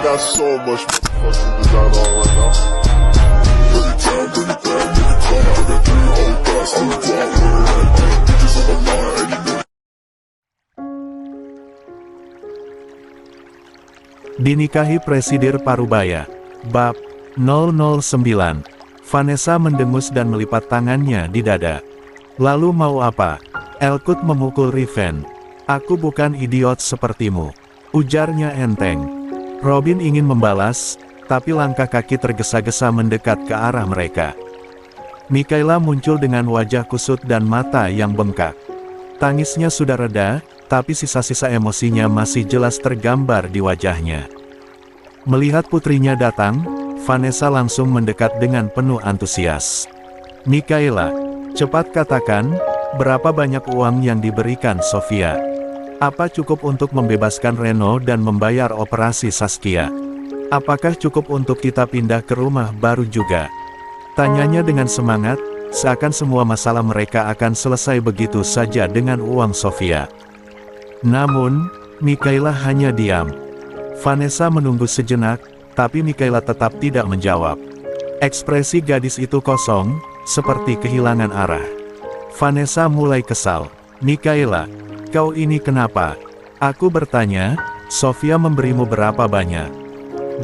got so much motherfucking design on right now. Bring it down, bring it down, bring it down. I got three whole thoughts on the block with it right now. Bitches on the line, and you know. Dinikahi Presidir Parubaya. Bab 009. Vanessa mendengus dan melipat tangannya di dada. Lalu mau apa? Elkut memukul Riven. Aku bukan idiot sepertimu, ujarnya enteng. Robin ingin membalas, tapi langkah kaki tergesa-gesa mendekat ke arah mereka. Mikaela muncul dengan wajah kusut dan mata yang bengkak. Tangisnya sudah reda, tapi sisa-sisa emosinya masih jelas tergambar di wajahnya. Melihat putrinya datang, Vanessa langsung mendekat dengan penuh antusias. Mikaela, cepat katakan, berapa banyak uang yang diberikan Sofia? Apa cukup untuk membebaskan Reno dan membayar operasi Saskia? Apakah cukup untuk kita pindah ke rumah baru juga? Tanyanya dengan semangat, seakan semua masalah mereka akan selesai begitu saja dengan uang Sofia. Namun, Mikaela hanya diam. Vanessa menunggu sejenak, tapi Mikaela tetap tidak menjawab. Ekspresi gadis itu kosong, seperti kehilangan arah. Vanessa mulai kesal. Mikaela, kau ini kenapa? Aku bertanya, Sofia memberimu berapa banyak?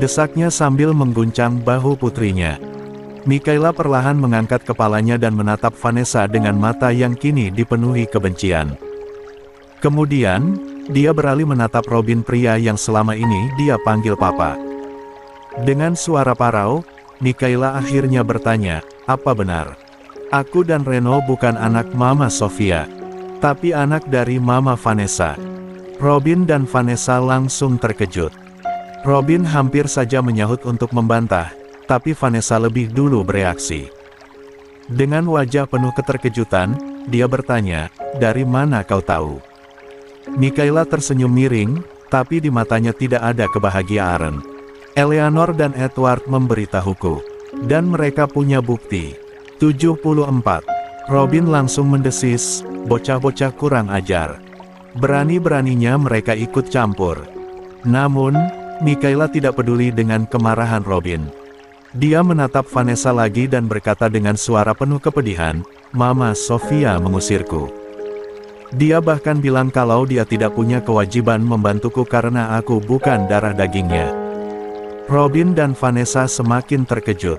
Desaknya sambil mengguncang bahu putrinya. Mikaela perlahan mengangkat kepalanya dan menatap Vanessa dengan mata yang kini dipenuhi kebencian. Kemudian, dia beralih menatap Robin, pria yang selama ini dia panggil papa. Dengan suara parau, Mikaela akhirnya bertanya, apa benar? Aku dan Reno bukan anak Mama Sofia, tapi anak dari Mama Vanessa. Robin dan Vanessa langsung terkejut. Robin hampir saja menyahut untuk membantah, tapi Vanessa lebih dulu bereaksi. Dengan wajah penuh keterkejutan, dia bertanya, dari mana kau tahu? Mikaela tersenyum miring, tapi di matanya tidak ada kebahagiaan. Eleanor dan Edward memberitahuku, dan mereka punya bukti. 74. Robin langsung mendesis, bocah-bocah kurang ajar. Berani-beraninya mereka ikut campur. Namun, Mikaela tidak peduli dengan kemarahan Robin. Dia menatap Vanessa lagi dan berkata dengan suara penuh kepedihan, Mama Sofia mengusirku. Dia bahkan bilang kalau dia tidak punya kewajiban membantuku karena aku bukan darah dagingnya. Robin dan Vanessa semakin terkejut.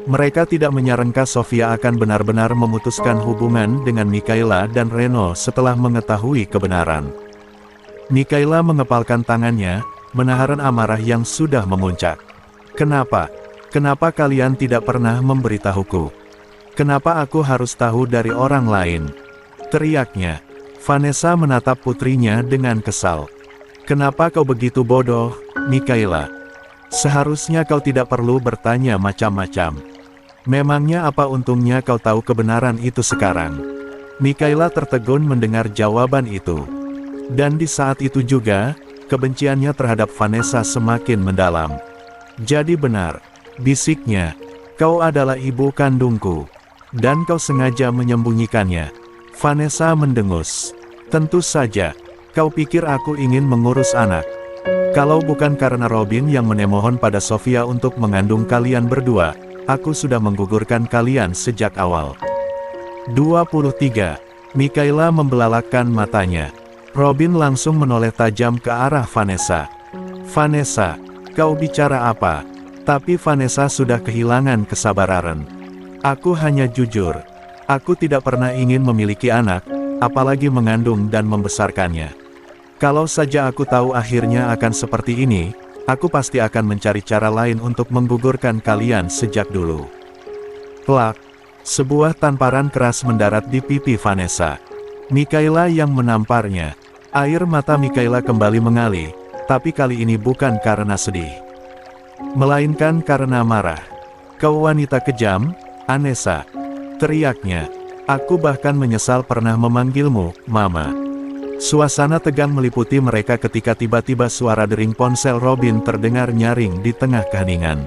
Mereka tidak menyangka Sofia akan benar-benar memutuskan hubungan dengan Mikaela dan Reno setelah mengetahui kebenaran. Mikaela mengepalkan tangannya, menahan amarah yang sudah memuncak. Kenapa? Kenapa kalian tidak pernah memberitahuku? Kenapa aku harus tahu dari orang lain? Teriaknya. Vanessa menatap putrinya dengan kesal. Kenapa kau begitu bodoh, Mikaela? Seharusnya kau tidak perlu bertanya macam-macam. Memangnya apa untungnya kau tahu kebenaran itu sekarang? Mikaela tertegun mendengar jawaban itu. Dan di saat itu juga, kebenciannya terhadap Vanessa semakin mendalam. Jadi benar, bisiknya, kau adalah ibu kandungku. Dan kau sengaja menyembunyikannya. Vanessa mendengus. Tentu saja, kau pikir aku ingin mengurus anak. Kalau bukan karena Robin yang menemohon pada Sofia untuk mengandung kalian berdua, aku sudah menggugurkan kalian sejak awal. 23. Mikaela membelalakkan matanya. Robin langsung menoleh tajam ke arah Vanessa. Vanessa, kau bicara apa? Tapi Vanessa sudah kehilangan kesabaran. Aku hanya jujur. Aku tidak pernah ingin memiliki anak, apalagi mengandung dan membesarkannya. Kalau saja aku tahu akhirnya akan seperti ini, aku pasti akan mencari cara lain untuk menggugurkan kalian sejak dulu. Plak! Sebuah tamparan keras mendarat di pipi Vanessa. Mikaela yang menamparnya. Air mata Mikaela kembali mengalir, tapi kali ini bukan karena sedih, melainkan karena marah. Kau wanita kejam, Anessa! Teriaknya. Aku bahkan menyesal pernah memanggilmu, Mama. Suasana tegang meliputi mereka ketika tiba-tiba suara dering ponsel Robin terdengar nyaring di tengah keheningan.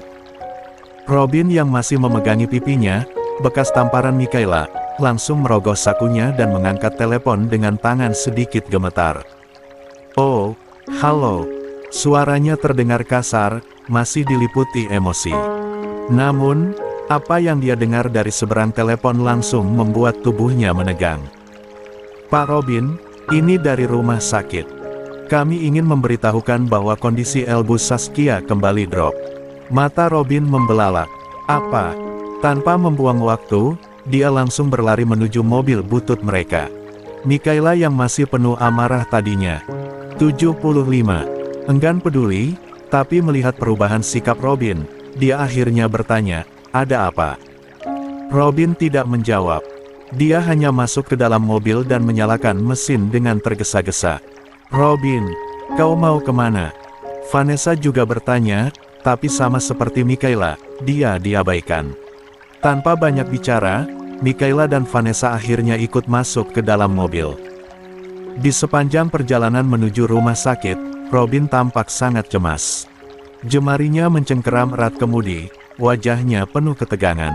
Robin yang masih memegangi pipinya, bekas tamparan Mikaela, langsung merogoh sakunya dan mengangkat telepon dengan tangan sedikit gemetar. Oh, halo. Suaranya terdengar kasar, masih diliputi emosi. Namun, apa yang dia dengar dari seberang telepon langsung membuat tubuhnya menegang. "Pak Robin, ini dari rumah sakit. Kami ingin memberitahukan bahwa kondisi elbu Saskia kembali drop." Mata Robin membelalak. "Apa?" Tanpa membuang waktu, dia langsung berlari menuju mobil butut mereka. Mikaela yang masih penuh amarah tadinya 75. Enggan peduli, tapi melihat perubahan sikap Robin, dia akhirnya bertanya, "Ada apa?" Robin tidak menjawab. Dia hanya masuk ke dalam mobil dan menyalakan mesin dengan tergesa-gesa. "Robin, kau mau kemana?" Vanessa juga bertanya, tapi sama seperti Mikaela, dia diabaikan. Tanpa banyak bicara, Mikaela dan Vanessa akhirnya ikut masuk ke dalam mobil. Di sepanjang perjalanan menuju rumah sakit, Robin tampak sangat cemas. Jemarinya mencengkeram erat kemudi, wajahnya penuh ketegangan.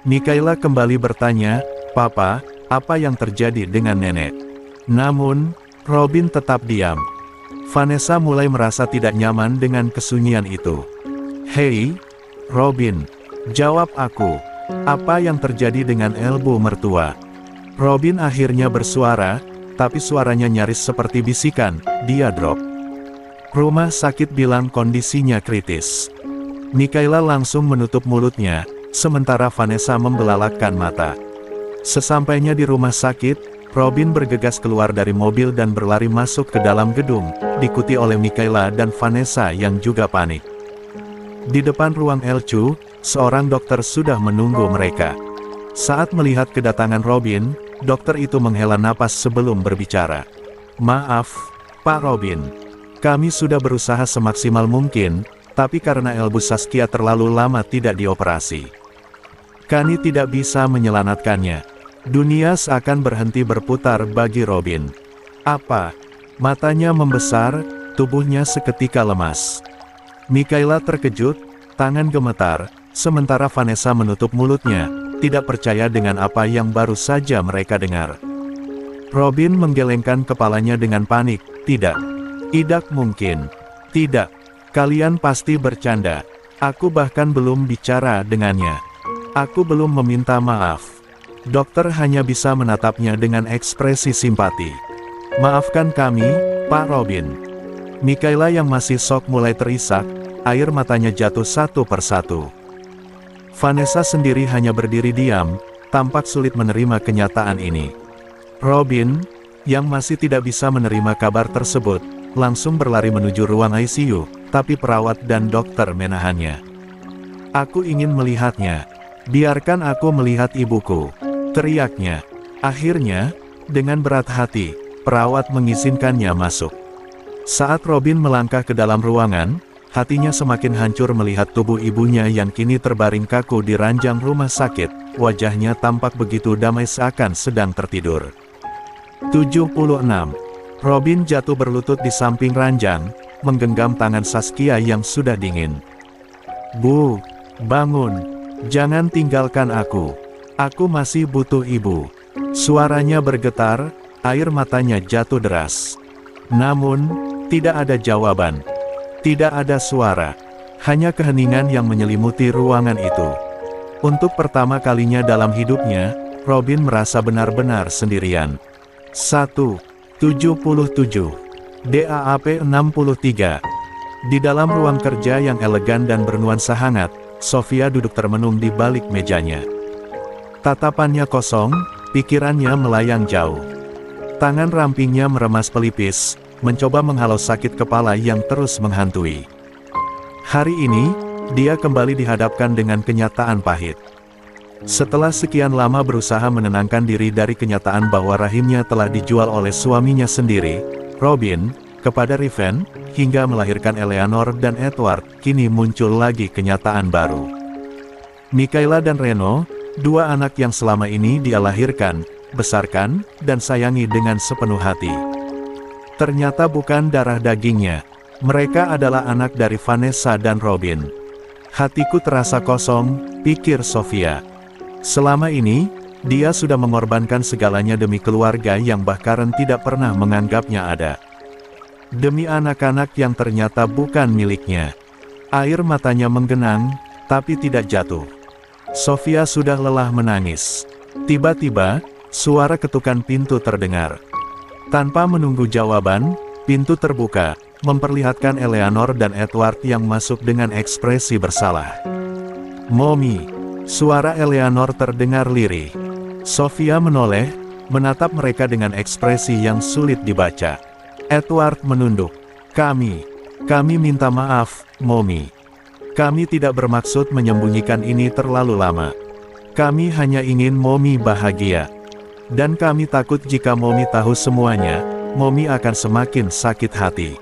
Mikaela kembali bertanya, "Papa, apa yang terjadi dengan nenek?" Namun, Robin tetap diam. Vanessa mulai merasa tidak nyaman dengan kesunyian itu. "Hei, Robin, jawab aku. Apa yang terjadi dengan elbu mertua?" Robin akhirnya bersuara, tapi suaranya nyaris seperti bisikan, dia drop. "Rumah sakit bilang kondisinya kritis." Mikaela langsung menutup mulutnya, sementara Vanessa membelalakkan mata. Sesampainya di rumah sakit, Robin bergegas keluar dari mobil dan berlari masuk ke dalam gedung, diikuti oleh Mikaela dan Vanessa yang juga panik. Di depan ruang LCU, seorang dokter sudah menunggu mereka. Saat melihat kedatangan Robin, dokter itu menghela napas sebelum berbicara. "Maaf, Pak Robin. Kami sudah berusaha semaksimal mungkin, tapi karena elbu Saskia terlalu lama tidak dioperasi, kami tidak bisa menyelamatkannya." Dunia seakan berhenti berputar bagi Robin. "Apa?" Matanya membesar, tubuhnya seketika lemas. Mikaela terkejut, tangan gemetar, sementara Vanessa menutup mulutnya, tidak percaya dengan apa yang baru saja mereka dengar. Robin menggelengkan kepalanya dengan panik. Tidak mungkin. Tidak. Kalian pasti bercanda. Aku bahkan belum bicara dengannya. Aku belum meminta maaf." Dokter hanya bisa menatapnya dengan ekspresi simpati. "Maafkan kami, Pak Robin." Mikaela yang masih shock mulai terisak, air matanya jatuh satu persatu. Vanessa sendiri hanya berdiri diam, tampak sulit menerima kenyataan ini. Robin, yang masih tidak bisa menerima kabar tersebut, langsung berlari menuju ruang ICU, tapi perawat dan dokter menahannya. "Aku ingin melihatnya. Biarkan aku melihat ibuku," teriaknya. Akhirnya, dengan berat hati, perawat mengizinkannya masuk. Saat Robin melangkah ke dalam ruangan, hatinya semakin hancur melihat tubuh ibunya yang kini terbaring kaku di ranjang rumah sakit, wajahnya tampak begitu damai seakan sedang tertidur. 76. Robin jatuh berlutut di samping ranjang, menggenggam tangan Saskia yang sudah dingin. "Bu, bangun. Jangan tinggalkan aku. Aku masih butuh ibu." Suaranya bergetar, air matanya jatuh deras. Namun, tidak ada jawaban. Tidak ada suara. Hanya keheningan yang menyelimuti ruangan itu. Untuk pertama kalinya dalam hidupnya, Robin merasa benar-benar sendirian. 1:77 DAAP 63. Di dalam ruang kerja yang elegan dan bernuansa hangat, Sofia duduk termenung di balik mejanya. Tatapannya kosong, pikirannya melayang jauh. Tangan rampingnya meremas pelipis, mencoba menghalau sakit kepala yang terus menghantui. Hari ini, dia kembali dihadapkan dengan kenyataan pahit. Setelah sekian lama berusaha menenangkan diri dari kenyataan bahwa rahimnya telah dijual oleh suaminya sendiri, Robin, kepada Riven, hingga melahirkan Eleanor dan Edward, kini muncul lagi kenyataan baru. Mikaela dan Reno, dua anak yang selama ini dia lahirkan, besarkan, dan sayangi dengan sepenuh hati. Ternyata bukan darah dagingnya. Mereka adalah anak dari Vanessa dan Robin. "Hatiku terasa kosong," pikir Sofia. Selama ini, dia sudah mengorbankan segalanya demi keluarga yang bahkan tidak pernah menganggapnya ada. Demi anak-anak yang ternyata bukan miliknya. Air matanya menggenang, tapi tidak jatuh. Sofia sudah lelah menangis. Tiba-tiba, suara ketukan pintu terdengar. Tanpa menunggu jawaban, pintu terbuka, memperlihatkan Eleanor dan Edward yang masuk dengan ekspresi bersalah. "Mommy," suara Eleanor terdengar lirih. Sofia menoleh, menatap mereka dengan ekspresi yang sulit dibaca. Edward menunduk. Kami minta maaf, Mommy. Kami tidak bermaksud menyembunyikan ini terlalu lama. Kami hanya ingin Mommy bahagia. Dan kami takut jika Mommy tahu semuanya, Mommy akan semakin sakit hati."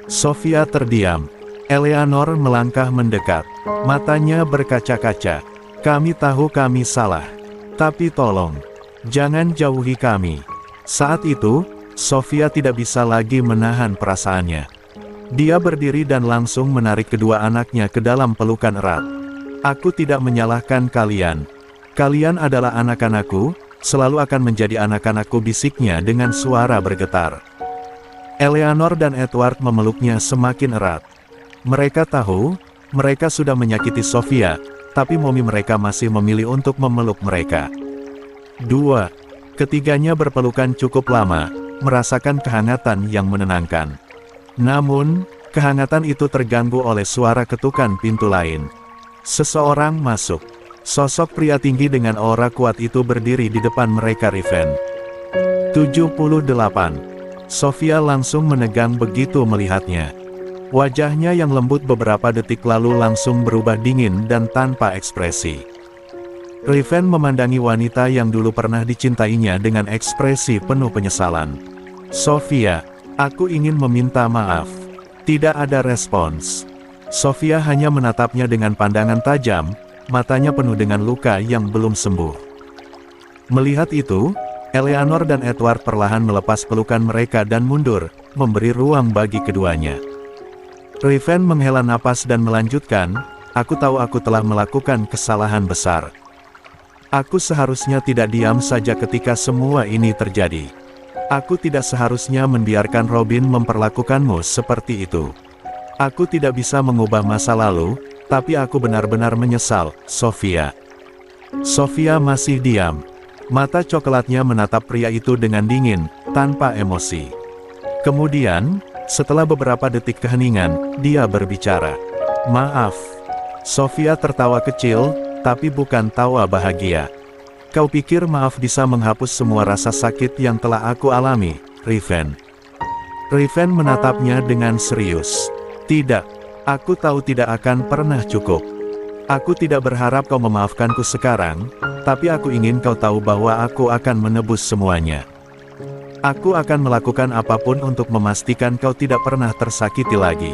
Sofia terdiam. Eleanor melangkah mendekat. Matanya berkaca-kaca. "Kami tahu kami salah. Tapi tolong, jangan jauhi kami." Saat itu, Sofia tidak bisa lagi menahan perasaannya. Dia berdiri dan langsung menarik kedua anaknya ke dalam pelukan erat. "Aku tidak menyalahkan kalian. Kalian adalah anak-anakku, selalu akan menjadi anak-anakku," bisiknya dengan suara bergetar. Eleanor dan Edward memeluknya semakin erat. Mereka tahu, mereka sudah menyakiti Sofia, tapi Mommy mereka masih memilih untuk memeluk mereka. Ketiganya berpelukan cukup lama, merasakan kehangatan yang menenangkan. Namun, kehangatan itu terganggu oleh suara ketukan pintu lain. Seseorang masuk. Sosok pria tinggi dengan aura kuat itu berdiri di depan mereka. Riven. 78. Sofia langsung menegang begitu melihatnya. Wajahnya yang lembut beberapa detik lalu langsung berubah dingin dan tanpa ekspresi. Riven memandangi wanita yang dulu pernah dicintainya dengan ekspresi penuh penyesalan. "Sofia, aku ingin meminta maaf." Tidak ada respons. Sofia hanya menatapnya dengan pandangan tajam, matanya penuh dengan luka yang belum sembuh. Melihat itu, Eleanor dan Edward perlahan melepas pelukan mereka dan mundur, memberi ruang bagi keduanya. Riven menghela napas dan melanjutkan, "Aku tahu aku telah melakukan kesalahan besar. Aku seharusnya tidak diam saja ketika semua ini terjadi. Aku tidak seharusnya membiarkan Robin memperlakukanmu seperti itu. Aku tidak bisa mengubah masa lalu, tapi aku benar-benar menyesal, Sofia." Sofia masih diam. Mata coklatnya menatap pria itu dengan dingin, tanpa emosi. Kemudian, setelah beberapa detik keheningan, dia berbicara. "Maaf." Sofia tertawa kecil, tapi bukan tawa bahagia. "Kau pikir maaf bisa menghapus semua rasa sakit yang telah aku alami, Riven?" Riven menatapnya dengan serius. "Tidak. Aku tahu tidak akan pernah cukup. Aku tidak berharap kau memaafkanku sekarang, tapi aku ingin kau tahu bahwa aku akan menebus semuanya. Aku akan melakukan apapun untuk memastikan kau tidak pernah tersakiti lagi."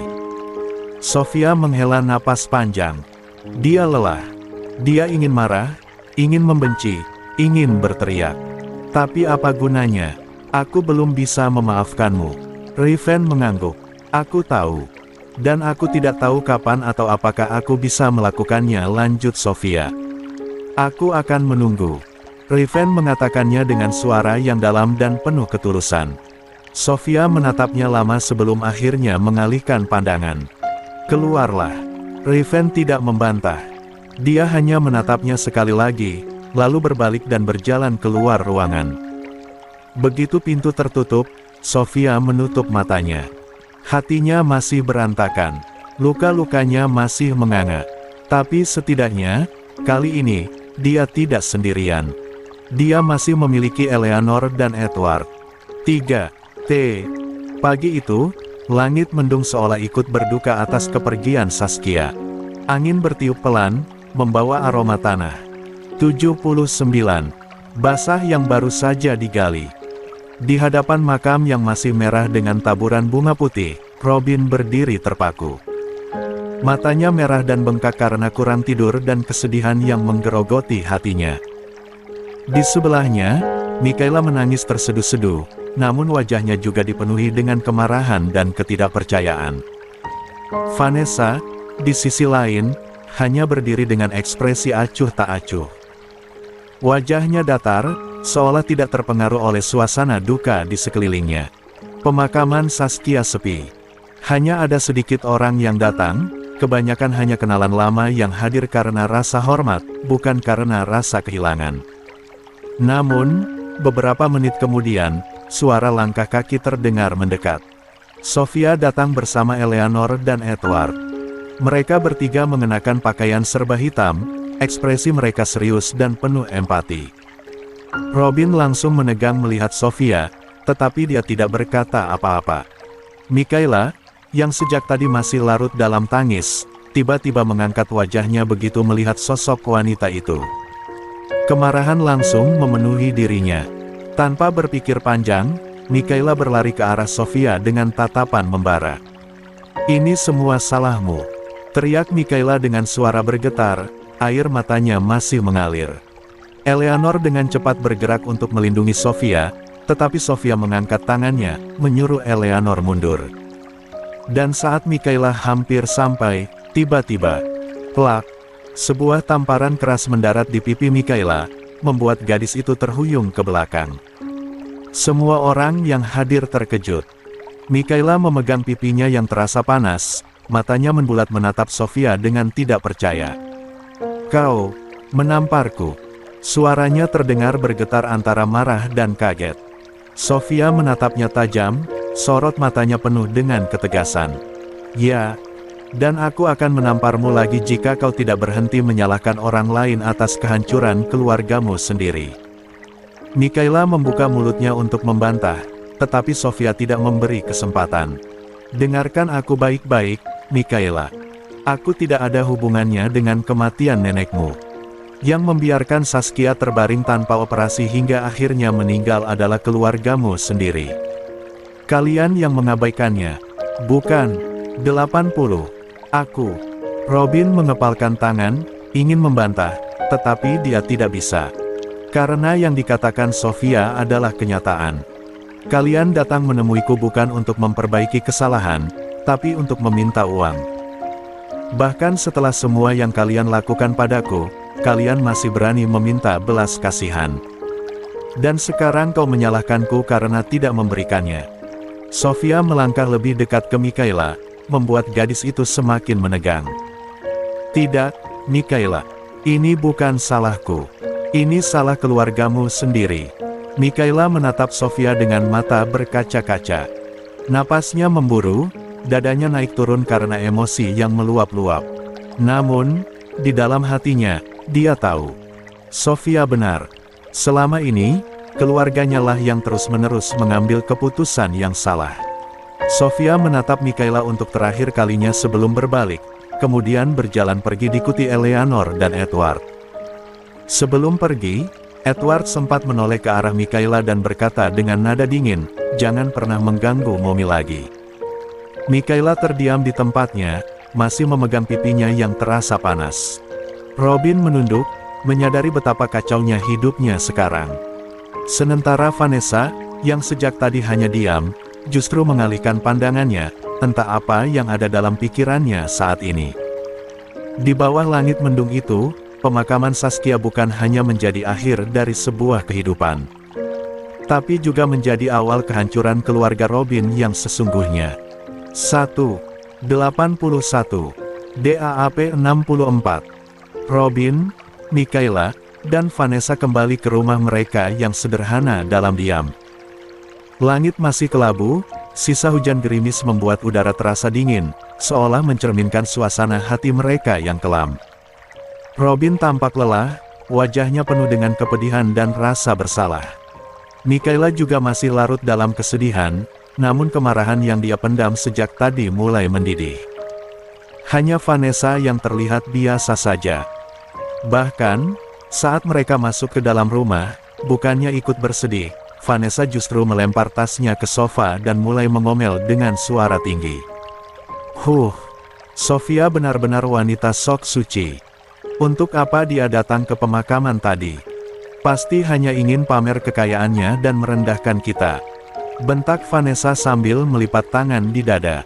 Sofia menghela napas panjang. Dia lelah. Dia ingin marah, ingin membenci, ingin berteriak. Tapi apa gunanya? Aku belum bisa memaafkanmu. Riven mengangguk. "Aku tahu. Dan aku tidak tahu kapan atau apakah aku bisa melakukannya," lanjut Sofia. "Aku akan menunggu." Riven mengatakannya dengan suara yang dalam dan penuh ketulusan. Sofia menatapnya lama sebelum akhirnya mengalihkan pandangan. "Keluarlah." Riven tidak membantah. Dia hanya menatapnya sekali lagi, lalu berbalik dan berjalan keluar ruangan. Begitu pintu tertutup, Sofia menutup matanya. Hatinya masih berantakan. Luka-lukanya masih menganga. Tapi setidaknya, kali ini, dia tidak sendirian. Dia masih memiliki Eleanor dan Edward. 3. Pagi itu, langit mendung seolah ikut berduka atas kepergian Saskia. Angin bertiup pelan, membawa aroma tanah. 79. Basah yang baru saja digali. Di hadapan makam yang masih merah dengan taburan bunga putih, Robin berdiri terpaku. Matanya merah dan bengkak karena kurang tidur dan kesedihan yang menggerogoti hatinya. Di sebelahnya, Mikaela menangis terseduh-seduh, namun wajahnya juga dipenuhi dengan kemarahan dan ketidakpercayaan. Vanessa, di sisi lain, hanya berdiri dengan ekspresi acuh tak acuh. Wajahnya datar, seolah tidak terpengaruh oleh suasana duka di sekelilingnya. Pemakaman Saskia sepi. Hanya ada sedikit orang yang datang, kebanyakan hanya kenalan lama yang hadir karena rasa hormat, bukan karena rasa kehilangan. Namun, beberapa menit kemudian, suara langkah kaki terdengar mendekat. Sofia datang bersama Eleanor dan Edward. Mereka bertiga mengenakan pakaian serba hitam, ekspresi mereka serius dan penuh empati. Robin langsung menegang melihat Sofia, tetapi dia tidak berkata apa-apa. Mikaela, yang sejak tadi masih larut dalam tangis, tiba-tiba mengangkat wajahnya begitu melihat sosok wanita itu. Kemarahan langsung memenuhi dirinya. Tanpa berpikir panjang, Mikaela berlari ke arah Sofia dengan tatapan membara. "Ini semua salahmu," teriak Mikaela dengan suara bergetar, air matanya masih mengalir. Eleanor dengan cepat bergerak untuk melindungi Sofia, tetapi Sofia mengangkat tangannya, menyuruh Eleanor mundur. Dan saat Mikaela hampir sampai, tiba-tiba, plak, sebuah tamparan keras mendarat di pipi Mikaela, membuat gadis itu terhuyung ke belakang. Semua orang yang hadir terkejut. Mikaela memegang pipinya yang terasa panas, matanya membulat menatap Sofia dengan tidak percaya. "Kau menamparku." Suaranya terdengar bergetar antara marah dan kaget. Sofia menatapnya tajam, sorot matanya penuh dengan ketegasan. "Ya, dan aku akan menamparmu lagi jika kau tidak berhenti menyalahkan orang lain atas kehancuran keluargamu sendiri." Mikaela membuka mulutnya untuk membantah, tetapi Sofia tidak memberi kesempatan. "Dengarkan aku baik-baik, Mikaela. Aku tidak ada hubungannya dengan kematian nenekmu. Yang membiarkan Saskia terbaring tanpa operasi hingga akhirnya meninggal adalah keluargamu sendiri. Kalian yang mengabaikannya. Bukan. 80. Aku." Robin mengepalkan tangan, ingin membantah, tetapi dia tidak bisa. Karena yang dikatakan Sofia adalah kenyataan. "Kalian datang menemuiku bukan untuk memperbaiki kesalahan, tapi untuk meminta uang. Bahkan setelah semua yang kalian lakukan padaku, kalian masih berani meminta belas kasihan. Dan sekarang kau menyalahkanku karena tidak memberikannya." Sofia melangkah lebih dekat ke Mikaela, membuat gadis itu semakin menegang. "Tidak, Mikaela. Ini bukan salahku. Ini salah keluargamu sendiri." Mikaela menatap Sofia dengan mata berkaca-kaca. Napasnya memburu, dadanya naik turun karena emosi yang meluap-luap. Namun, di dalam hatinya, dia tahu. Sofia benar. Selama ini, keluarganya lah yang terus-menerus mengambil keputusan yang salah. Sofia menatap Mikaela untuk terakhir kalinya sebelum berbalik, kemudian berjalan pergi diikuti Eleanor dan Edward. Sebelum pergi, Edward sempat menoleh ke arah Mikaela dan berkata dengan nada dingin, "Jangan pernah mengganggu Mommy lagi." Mikaela terdiam di tempatnya, masih memegang pipinya yang terasa panas. Robin menunduk, menyadari betapa kacaunya hidupnya sekarang. Sementara Vanessa, yang sejak tadi hanya diam, justru mengalihkan pandangannya, entah apa yang ada dalam pikirannya saat ini. Di bawah langit mendung itu, pemakaman Saskia bukan hanya menjadi akhir dari sebuah kehidupan, tapi juga menjadi awal kehancuran keluarga Robin yang sesungguhnya. 1:81 DAAP 64. Robin, Mikaela, dan Vanessa kembali ke rumah mereka yang sederhana dalam diam. Langit masih kelabu, sisa hujan gerimis membuat udara terasa dingin, seolah mencerminkan suasana hati mereka yang kelam. Robin tampak lelah, wajahnya penuh dengan kepedihan dan rasa bersalah. Mikaela juga masih larut dalam kesedihan, namun kemarahan yang dia pendam sejak tadi mulai mendidih. Hanya Vanessa yang terlihat biasa saja. Bahkan, saat mereka masuk ke dalam rumah, bukannya ikut bersedih, Vanessa justru melempar tasnya ke sofa dan mulai mengomel dengan suara tinggi. Sofia benar-benar wanita sok suci. Untuk apa dia datang ke pemakaman tadi? Pasti hanya ingin pamer kekayaannya dan merendahkan kita. Bentak Vanessa sambil melipat tangan di dada.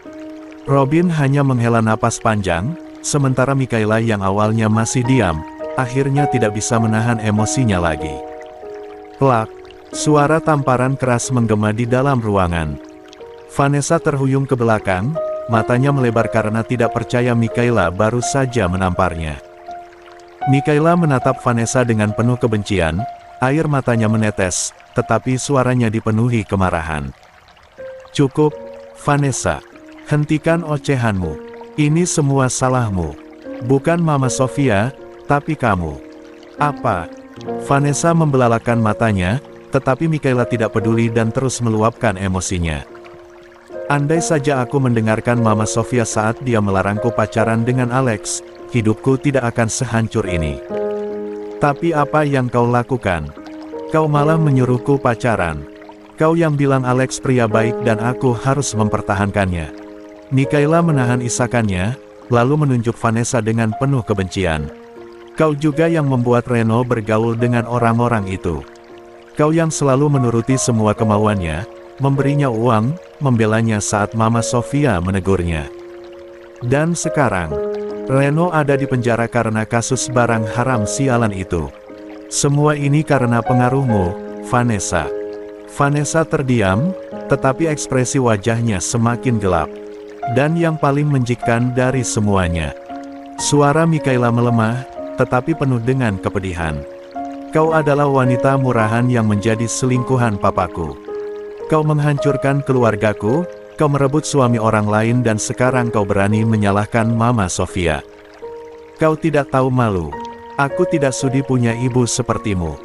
Robin hanya menghela napas panjang, sementara Mikaela yang awalnya masih diam, akhirnya tidak bisa menahan emosinya lagi. Plak, suara tamparan keras menggema di dalam ruangan. Vanessa terhuyung ke belakang, matanya melebar karena tidak percaya Mikaela baru saja menamparnya. Mikaela menatap Vanessa dengan penuh kebencian, air matanya menetes, tetapi suaranya dipenuhi kemarahan. "Cukup, Vanessa. Hentikan ocehanmu. Ini semua salahmu. Bukan Mama Sofia, tapi kamu." "Apa?" Vanessa membelalakan matanya, tetapi Mikaela tidak peduli dan terus meluapkan emosinya. "Andai saja aku mendengarkan Mama Sofia saat dia melarangku pacaran dengan Alex, hidupku tidak akan sehancur ini. Tapi apa yang kau lakukan? Kau malah menyuruhku pacaran. Kau yang bilang Alex pria baik dan aku harus mempertahankannya." Mikaela menahan isakannya, lalu menunjuk Vanessa dengan penuh kebencian. "Kau juga yang membuat Reno bergaul dengan orang-orang itu. Kau yang selalu menuruti semua kemauannya, memberinya uang, membelanya saat Mama Sofia menegurnya. Dan sekarang, Reno ada di penjara karena kasus barang haram sialan itu. Semua ini karena pengaruhmu, Vanessa." Vanessa terdiam, tetapi ekspresi wajahnya semakin gelap. Dan yang paling menjijikkan dari semuanya, suara Mikaela melemah, tetapi penuh dengan kepedihan. "Kau adalah wanita murahan yang menjadi selingkuhan papaku. Kau menghancurkan keluargaku, kau merebut suami orang lain dan sekarang kau berani menyalahkan Mama Sofia. Kau tidak tahu malu. Aku tidak sudi punya ibu sepertimu."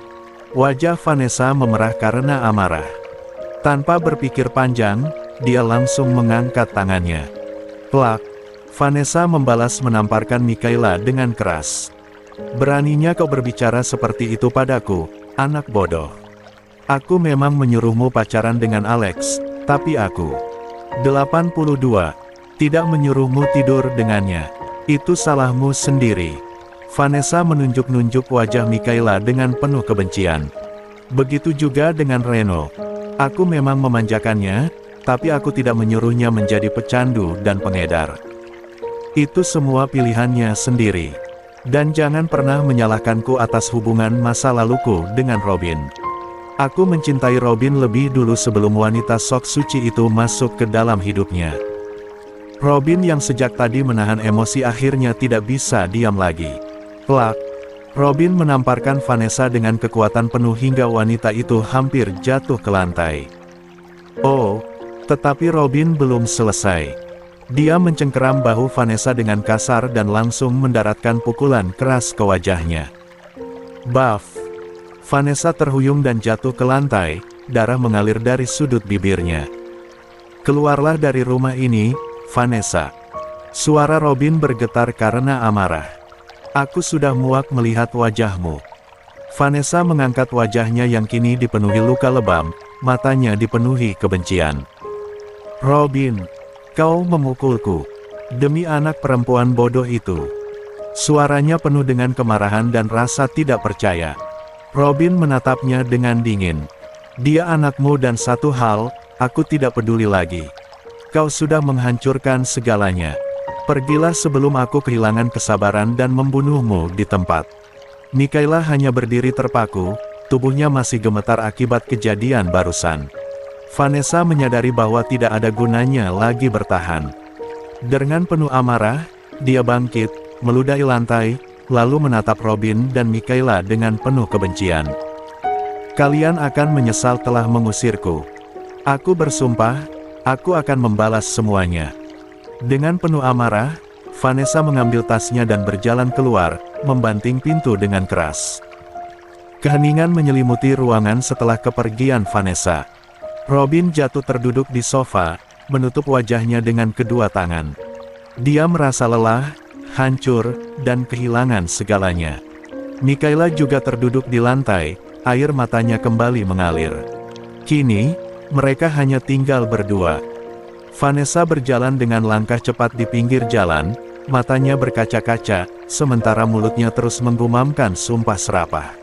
Wajah Vanessa memerah karena amarah. Tanpa berpikir panjang, dia langsung mengangkat tangannya. Plak! Vanessa membalas menamparkan Mikaela dengan keras. "Beraninya kau berbicara seperti itu padaku, anak bodoh. Aku memang menyuruhmu pacaran dengan Alex, tapi aku 82 tidak menyuruhmu tidur dengannya. Itu salahmu sendiri." Vanessa menunjuk-nunjuk wajah Mikaela dengan penuh kebencian. "Begitu juga dengan Reno. Aku memang memanjakannya, tapi aku tidak menyuruhnya menjadi pecandu dan pengedar. Itu semua pilihannya sendiri. Dan jangan pernah menyalahkanku atas hubungan masa laluku dengan Robin. Aku mencintai Robin lebih dulu sebelum wanita sok suci itu masuk ke dalam hidupnya. Robin yang sejak tadi menahan emosi akhirnya tidak bisa diam lagi." Plak! Robin menamparkan Vanessa dengan kekuatan penuh hingga wanita itu hampir jatuh ke lantai. Oh, tetapi Robin belum selesai. Dia mencengkeram bahu Vanessa dengan kasar dan langsung mendaratkan pukulan keras ke wajahnya. Baf! Vanessa terhuyung dan jatuh ke lantai, darah mengalir dari sudut bibirnya. "Keluarlah dari rumah ini, Vanessa." Suara Robin bergetar karena amarah. "Aku sudah muak melihat wajahmu." Vanessa mengangkat wajahnya yang kini dipenuhi luka lebam, matanya dipenuhi kebencian. "Robin, kau memukulku. Demi anak perempuan bodoh itu." Suaranya penuh dengan kemarahan dan rasa tidak percaya. Robin menatapnya dengan dingin. "Dia anakmu dan satu hal, aku tidak peduli lagi. Kau sudah menghancurkan segalanya. Pergilah sebelum aku kehilangan kesabaran dan membunuhmu di tempat." Mikaela hanya berdiri terpaku, tubuhnya masih gemetar akibat kejadian barusan. Vanessa menyadari bahwa tidak ada gunanya lagi bertahan. Dengan penuh amarah, dia bangkit, meludahi lantai, lalu menatap Robin dan Mikaela dengan penuh kebencian. "Kalian akan menyesal telah mengusirku. Aku bersumpah, aku akan membalas semuanya." Dengan penuh amarah, Vanessa mengambil tasnya dan berjalan keluar, membanting pintu dengan keras. Keheningan menyelimuti ruangan setelah kepergian Vanessa. Robin jatuh terduduk di sofa, menutup wajahnya dengan kedua tangan. Dia merasa lelah, hancur, dan kehilangan segalanya. Mikaela juga terduduk di lantai, air matanya kembali mengalir. Kini, mereka hanya tinggal berdua. Vanessa berjalan dengan langkah cepat di pinggir jalan, matanya berkaca-kaca, sementara mulutnya terus menggumamkan sumpah serapah.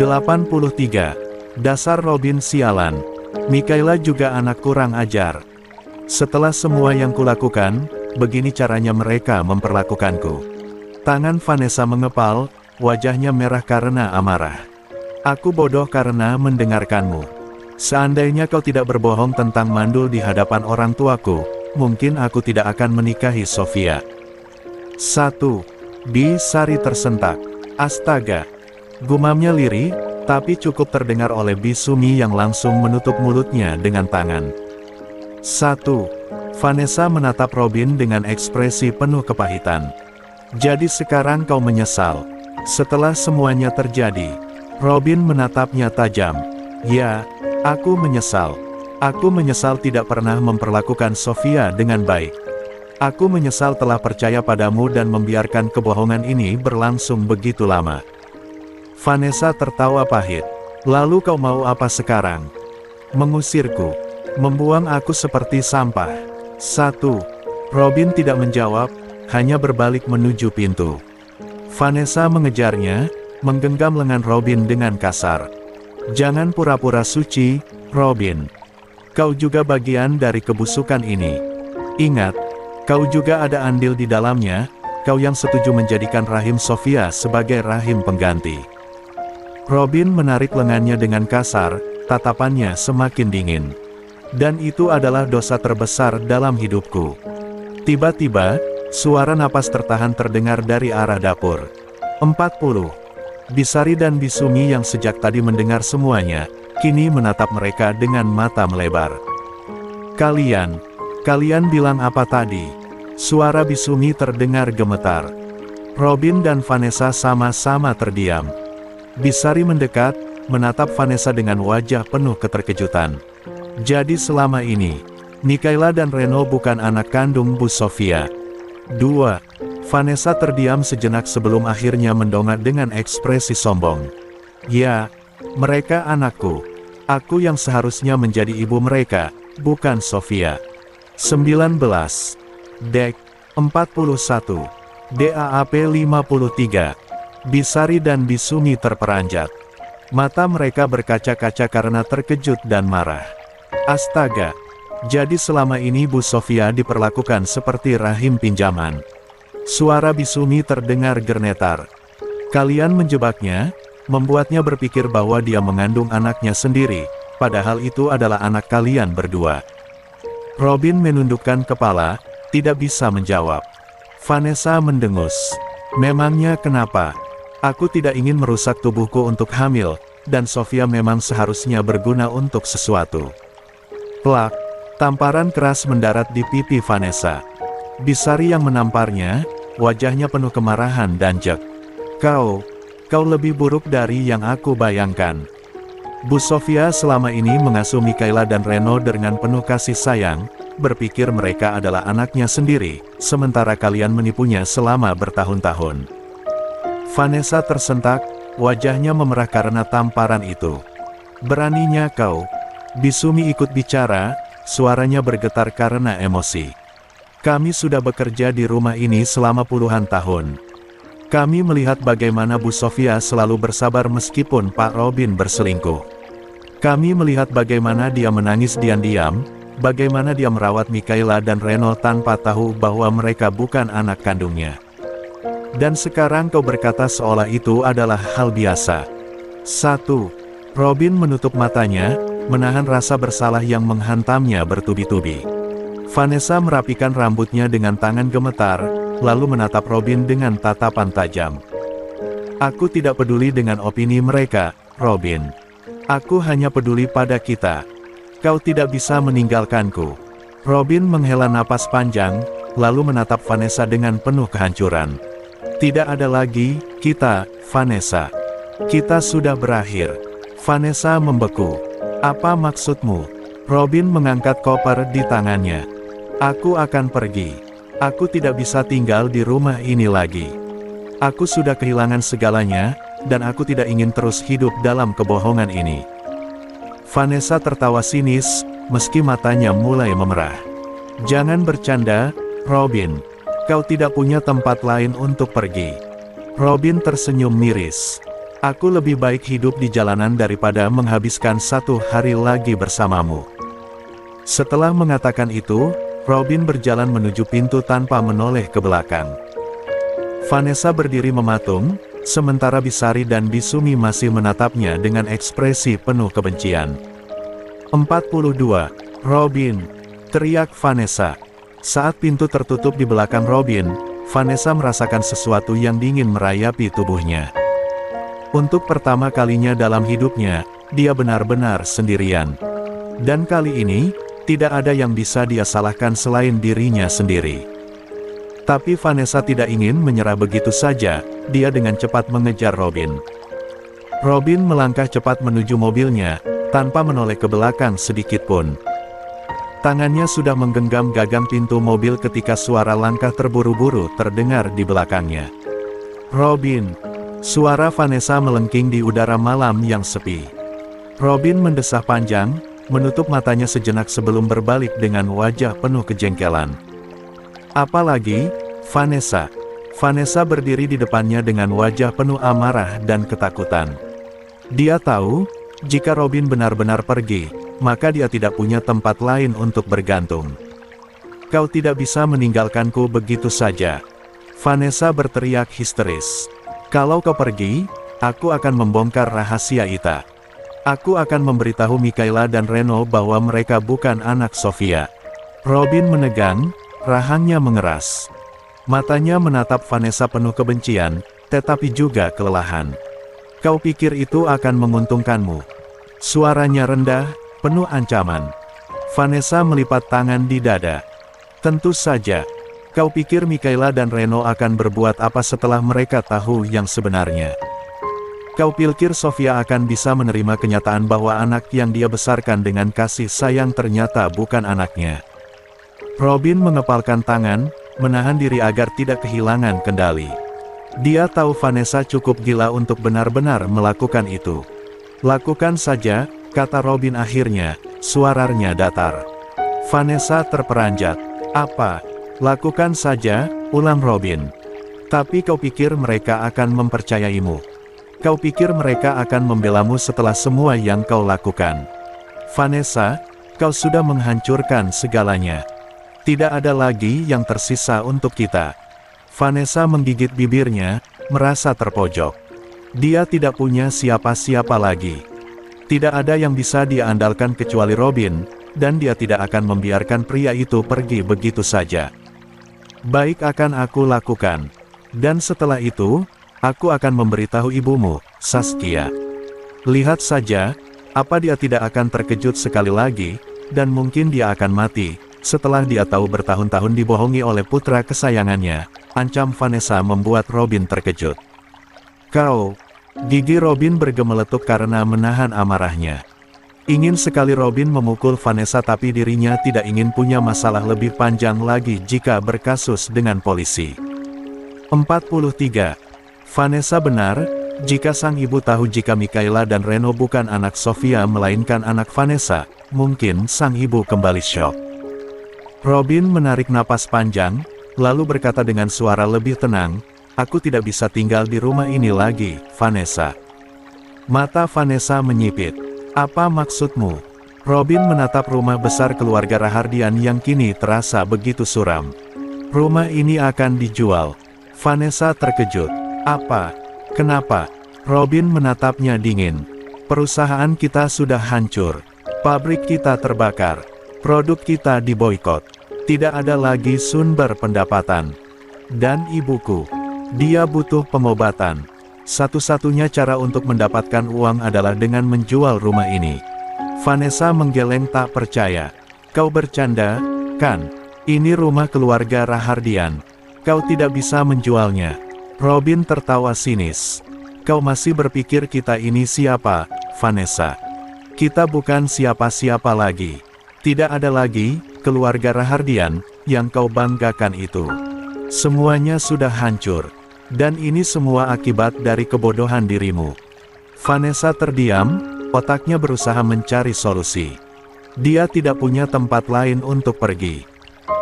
83. Dasar Robin sialan. Mikaela juga anak kurang ajar. Setelah semua yang kulakukan, begini caranya mereka memperlakukanku. Tangan Vanessa mengepal, wajahnya merah karena amarah. "Aku bodoh karena mendengarkanmu. Seandainya kau tidak berbohong tentang mandul di hadapan orang tuaku, mungkin aku tidak akan menikahi Sofia. 1. Bisari tersentak. Astaga! Gumamnya lirih, tapi cukup terdengar oleh Bisumi yang langsung menutup mulutnya dengan tangan. 1. Vanessa menatap Robin dengan ekspresi penuh kepahitan. Jadi sekarang kau menyesal. Setelah semuanya terjadi, Robin menatapnya tajam. Ya, aku menyesal. Aku menyesal tidak pernah memperlakukan Sofia dengan baik. Aku menyesal telah percaya padamu dan membiarkan kebohongan ini berlangsung begitu lama. Vanessa tertawa pahit. Lalu kau mau apa sekarang? Mengusirku? Membuang aku seperti sampah? 1. Robin tidak menjawab, hanya berbalik menuju pintu. Vanessa mengejarnya, menggenggam lengan Robin dengan kasar. Jangan pura-pura suci, Robin. Kau juga bagian dari kebusukan ini. Ingat, kau juga ada andil di dalamnya, kau yang setuju menjadikan rahim Sofia sebagai rahim pengganti. Robin menarik lengannya dengan kasar, tatapannya semakin dingin. Dan itu adalah dosa terbesar dalam hidupku. Tiba-tiba, suara napas tertahan terdengar dari arah dapur. 40. Bisari dan Bisumi yang sejak tadi mendengar semuanya, kini menatap mereka dengan mata melebar. Kalian bilang apa tadi? Suara Bisumi terdengar gemetar. Robin dan Vanessa sama-sama terdiam. Bisari mendekat, menatap Vanessa dengan wajah penuh keterkejutan. Jadi selama ini, Mikaela dan Reno bukan anak kandung Bu Sofia. 2. Vanessa terdiam sejenak sebelum akhirnya mendongak dengan ekspresi sombong. Ya, mereka anakku. Aku yang seharusnya menjadi ibu mereka, bukan Sofia. 19. Dek 41. DAAP 53. Bisari dan Bisumi terperanjat. Mata mereka berkaca-kaca karena terkejut dan marah. Astaga! Jadi selama ini Bu Sofia diperlakukan seperti rahim pinjaman. Suara Bisumi terdengar gemetar. Kalian menjebaknya, membuatnya berpikir bahwa dia mengandung anaknya sendiri, padahal itu adalah anak kalian berdua. Robin menundukkan kepala, tidak bisa menjawab. Vanessa mendengus. Memangnya kenapa? Aku tidak ingin merusak tubuhku untuk hamil, dan Sofia memang seharusnya berguna untuk sesuatu. Plak, tamparan keras mendarat di pipi Vanessa. Bisari yang menamparnya, wajahnya penuh kemarahan dan jek. Kau lebih buruk dari yang aku bayangkan. Bu Sofia selama ini mengasuh Mikaela dan Reno dengan penuh kasih sayang, berpikir mereka adalah anaknya sendiri, sementara kalian menipunya selama bertahun-tahun. Vanessa tersentak, wajahnya memerah karena tamparan itu. Beraninya kau? Bisumi ikut bicara, suaranya bergetar karena emosi. Kami sudah bekerja di rumah ini selama puluhan tahun. Kami melihat bagaimana Bu Sofia selalu bersabar meskipun Pak Robin berselingkuh. Kami melihat bagaimana dia menangis diam-diam, bagaimana dia merawat Mikaela dan Reno tanpa tahu bahwa mereka bukan anak kandungnya. Dan sekarang kau berkata seolah itu adalah hal biasa. 1. Robin menutup matanya, menahan rasa bersalah yang menghantamnya bertubi-tubi. Vanessa merapikan rambutnya dengan tangan gemetar, lalu menatap Robin dengan tatapan tajam. Aku tidak peduli dengan opini mereka, Robin. Aku hanya peduli pada kita. Kau tidak bisa meninggalkanku. Robin menghela napas panjang, lalu menatap Vanessa dengan penuh kehancuran. Tidak ada lagi, kita, Vanessa. Kita sudah berakhir. Vanessa membeku. Apa maksudmu? Robin mengangkat koper di tangannya. Aku akan pergi. Aku tidak bisa tinggal di rumah ini lagi. Aku sudah kehilangan segalanya, dan aku tidak ingin terus hidup dalam kebohongan ini. Vanessa tertawa sinis, meski matanya mulai memerah. Jangan bercanda, Robin. Kau tidak punya tempat lain untuk pergi. Robin tersenyum miris. Aku lebih baik hidup di jalanan daripada menghabiskan satu hari lagi bersamamu. Setelah mengatakan itu, Robin berjalan menuju pintu tanpa menoleh ke belakang. Vanessa berdiri mematung, sementara Bisari dan Bisumi masih menatapnya dengan ekspresi penuh kebencian. 42. Robin, teriak Vanessa. Saat pintu tertutup di belakang Robin, Vanessa merasakan sesuatu yang dingin merayapi tubuhnya. Untuk pertama kalinya dalam hidupnya, dia benar-benar sendirian. Dan kali ini, tidak ada yang bisa dia salahkan selain dirinya sendiri. Tapi Vanessa tidak ingin menyerah begitu saja, dia dengan cepat mengejar Robin. Robin melangkah cepat menuju mobilnya, tanpa menoleh ke belakang sedikit pun. Tangannya sudah menggenggam gagang pintu mobil ketika suara langkah terburu-buru terdengar di belakangnya. Robin. Suara Vanessa melengking di udara malam yang sepi. Robin mendesah panjang, menutup matanya sejenak sebelum berbalik dengan wajah penuh kejengkelan. Apalagi, Vanessa. Vanessa berdiri di depannya dengan wajah penuh amarah dan ketakutan. Dia tahu, jika Robin benar-benar pergi, maka dia tidak punya tempat lain untuk bergantung. Kau tidak bisa meninggalkanku begitu saja. Vanessa berteriak histeris. Kalau kau pergi, aku akan membongkar rahasia Ita. Aku akan memberitahu Mikaela dan Reno bahwa mereka bukan anak Sofia. Robin menegang, rahangnya mengeras. Matanya menatap Vanessa penuh kebencian, tetapi juga kelelahan. Kau pikir itu akan menguntungkanmu? Suaranya rendah, penuh ancaman. Vanessa melipat tangan di dada. Tentu saja. Kau pikir Mikaela dan Reno akan berbuat apa setelah mereka tahu yang sebenarnya? Kau pikir Sofia akan bisa menerima kenyataan bahwa anak yang dia besarkan dengan kasih sayang ternyata bukan anaknya? Robin mengepalkan tangan, menahan diri agar tidak kehilangan kendali. Dia tahu Vanessa cukup gila untuk benar-benar melakukan itu. Lakukan saja, kata Robin akhirnya, suaranya datar. Vanessa terperanjat. Apa? Lakukan saja, ulang Robin. Tapi kau pikir mereka akan mempercayaimu? Kau pikir mereka akan membelamu setelah semua yang kau lakukan? Vanessa, kau sudah menghancurkan segalanya. Tidak ada lagi yang tersisa untuk kita. Vanessa menggigit bibirnya, merasa terpojok. Dia tidak punya siapa-siapa lagi. Tidak ada yang bisa dia andalkan kecuali Robin, dan dia tidak akan membiarkan pria itu pergi begitu saja. Baik akan aku lakukan. Dan setelah itu, aku akan memberitahu ibumu, Saskia. Lihat saja, apa dia tidak akan terkejut sekali lagi, dan mungkin dia akan mati, setelah dia tahu bertahun-tahun dibohongi oleh putra kesayangannya, ancam Vanessa membuat Robin terkejut. Kau, gigi Robin bergemeletup karena menahan amarahnya. Ingin sekali Robin memukul Vanessa tapi dirinya tidak ingin punya masalah lebih panjang lagi jika berkasus dengan polisi. 43. Vanessa benar, jika sang ibu tahu jika Mikaela dan Reno bukan anak Sofia melainkan anak Vanessa, mungkin sang ibu kembali syok. Robin menarik napas panjang, lalu berkata dengan suara lebih tenang, aku tidak bisa tinggal di rumah ini lagi, Vanessa. Mata Vanessa menyipit. Apa maksudmu? Robin menatap rumah besar keluarga Rahardian yang kini terasa begitu suram. Rumah ini akan dijual. Vanessa terkejut. Apa? Kenapa? Robin menatapnya dingin. Perusahaan kita sudah hancur. Pabrik kita terbakar. Produk kita diboikot. Tidak ada lagi sumber pendapatan. Dan ibuku. Dia butuh pengobatan. Satu-satunya cara untuk mendapatkan uang adalah dengan menjual rumah ini. Vanessa menggeleng tak percaya. Kau bercanda, kan? Ini rumah keluarga Rahardian. Kau tidak bisa menjualnya. Robin tertawa sinis. Kau masih berpikir kita ini siapa, Vanessa? Kita bukan siapa-siapa lagi. Tidak ada lagi, keluarga Rahardian, yang kau banggakan itu. Semuanya sudah hancur. Dan ini semua akibat dari kebodohan dirimu. Vanessa terdiam, otaknya berusaha mencari solusi. Dia tidak punya tempat lain untuk pergi.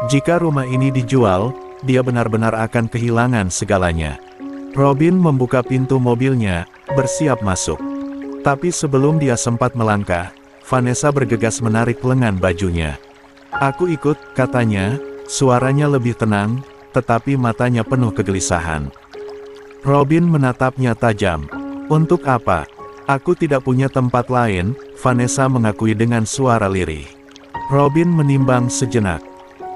Jika rumah ini dijual, dia benar-benar akan kehilangan segalanya. Robin membuka pintu mobilnya, bersiap masuk. Tapi sebelum dia sempat melangkah, Vanessa bergegas menarik lengan bajunya. Aku ikut, katanya, suaranya lebih tenang, tetapi matanya penuh kegelisahan. Robin menatapnya tajam. Untuk apa? Aku tidak punya tempat lain, Vanessa mengakui dengan suara lirih. Robin menimbang sejenak.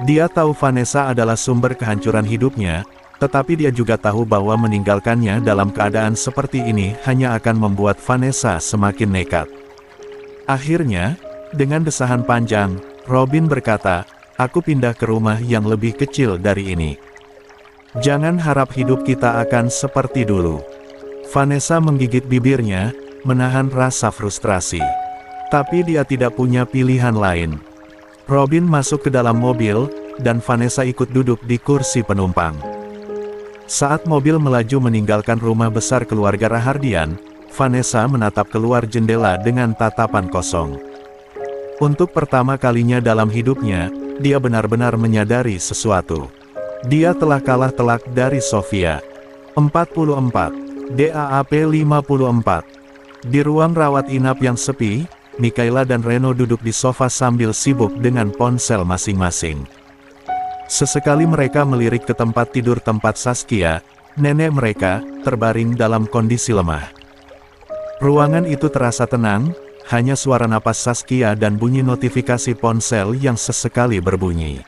Dia tahu Vanessa adalah sumber kehancuran hidupnya, tetapi dia juga tahu bahwa meninggalkannya dalam keadaan seperti ini hanya akan membuat Vanessa semakin nekat. Akhirnya, dengan desahan panjang, Robin berkata, "Aku pindah ke rumah yang lebih kecil dari ini. Jangan harap hidup kita akan seperti dulu." Vanessa menggigit bibirnya, menahan rasa frustrasi. Tapi dia tidak punya pilihan lain. Robin masuk ke dalam mobil, dan Vanessa ikut duduk di kursi penumpang. Saat mobil melaju meninggalkan rumah besar keluarga Rahardian, Vanessa menatap keluar jendela dengan tatapan kosong. Untuk pertama kalinya dalam hidupnya, dia benar-benar menyadari sesuatu. Dia telah kalah telak dari Sofia. 44. DAAP 54. Di ruang rawat inap yang sepi, Mikaela dan Reno duduk di sofa sambil sibuk dengan ponsel masing-masing. Sesekali mereka melirik ke tempat tidur tempat Saskia, nenek mereka, terbaring dalam kondisi lemah. Ruangan itu terasa tenang, hanya suara napas Saskia dan bunyi notifikasi ponsel yang sesekali berbunyi.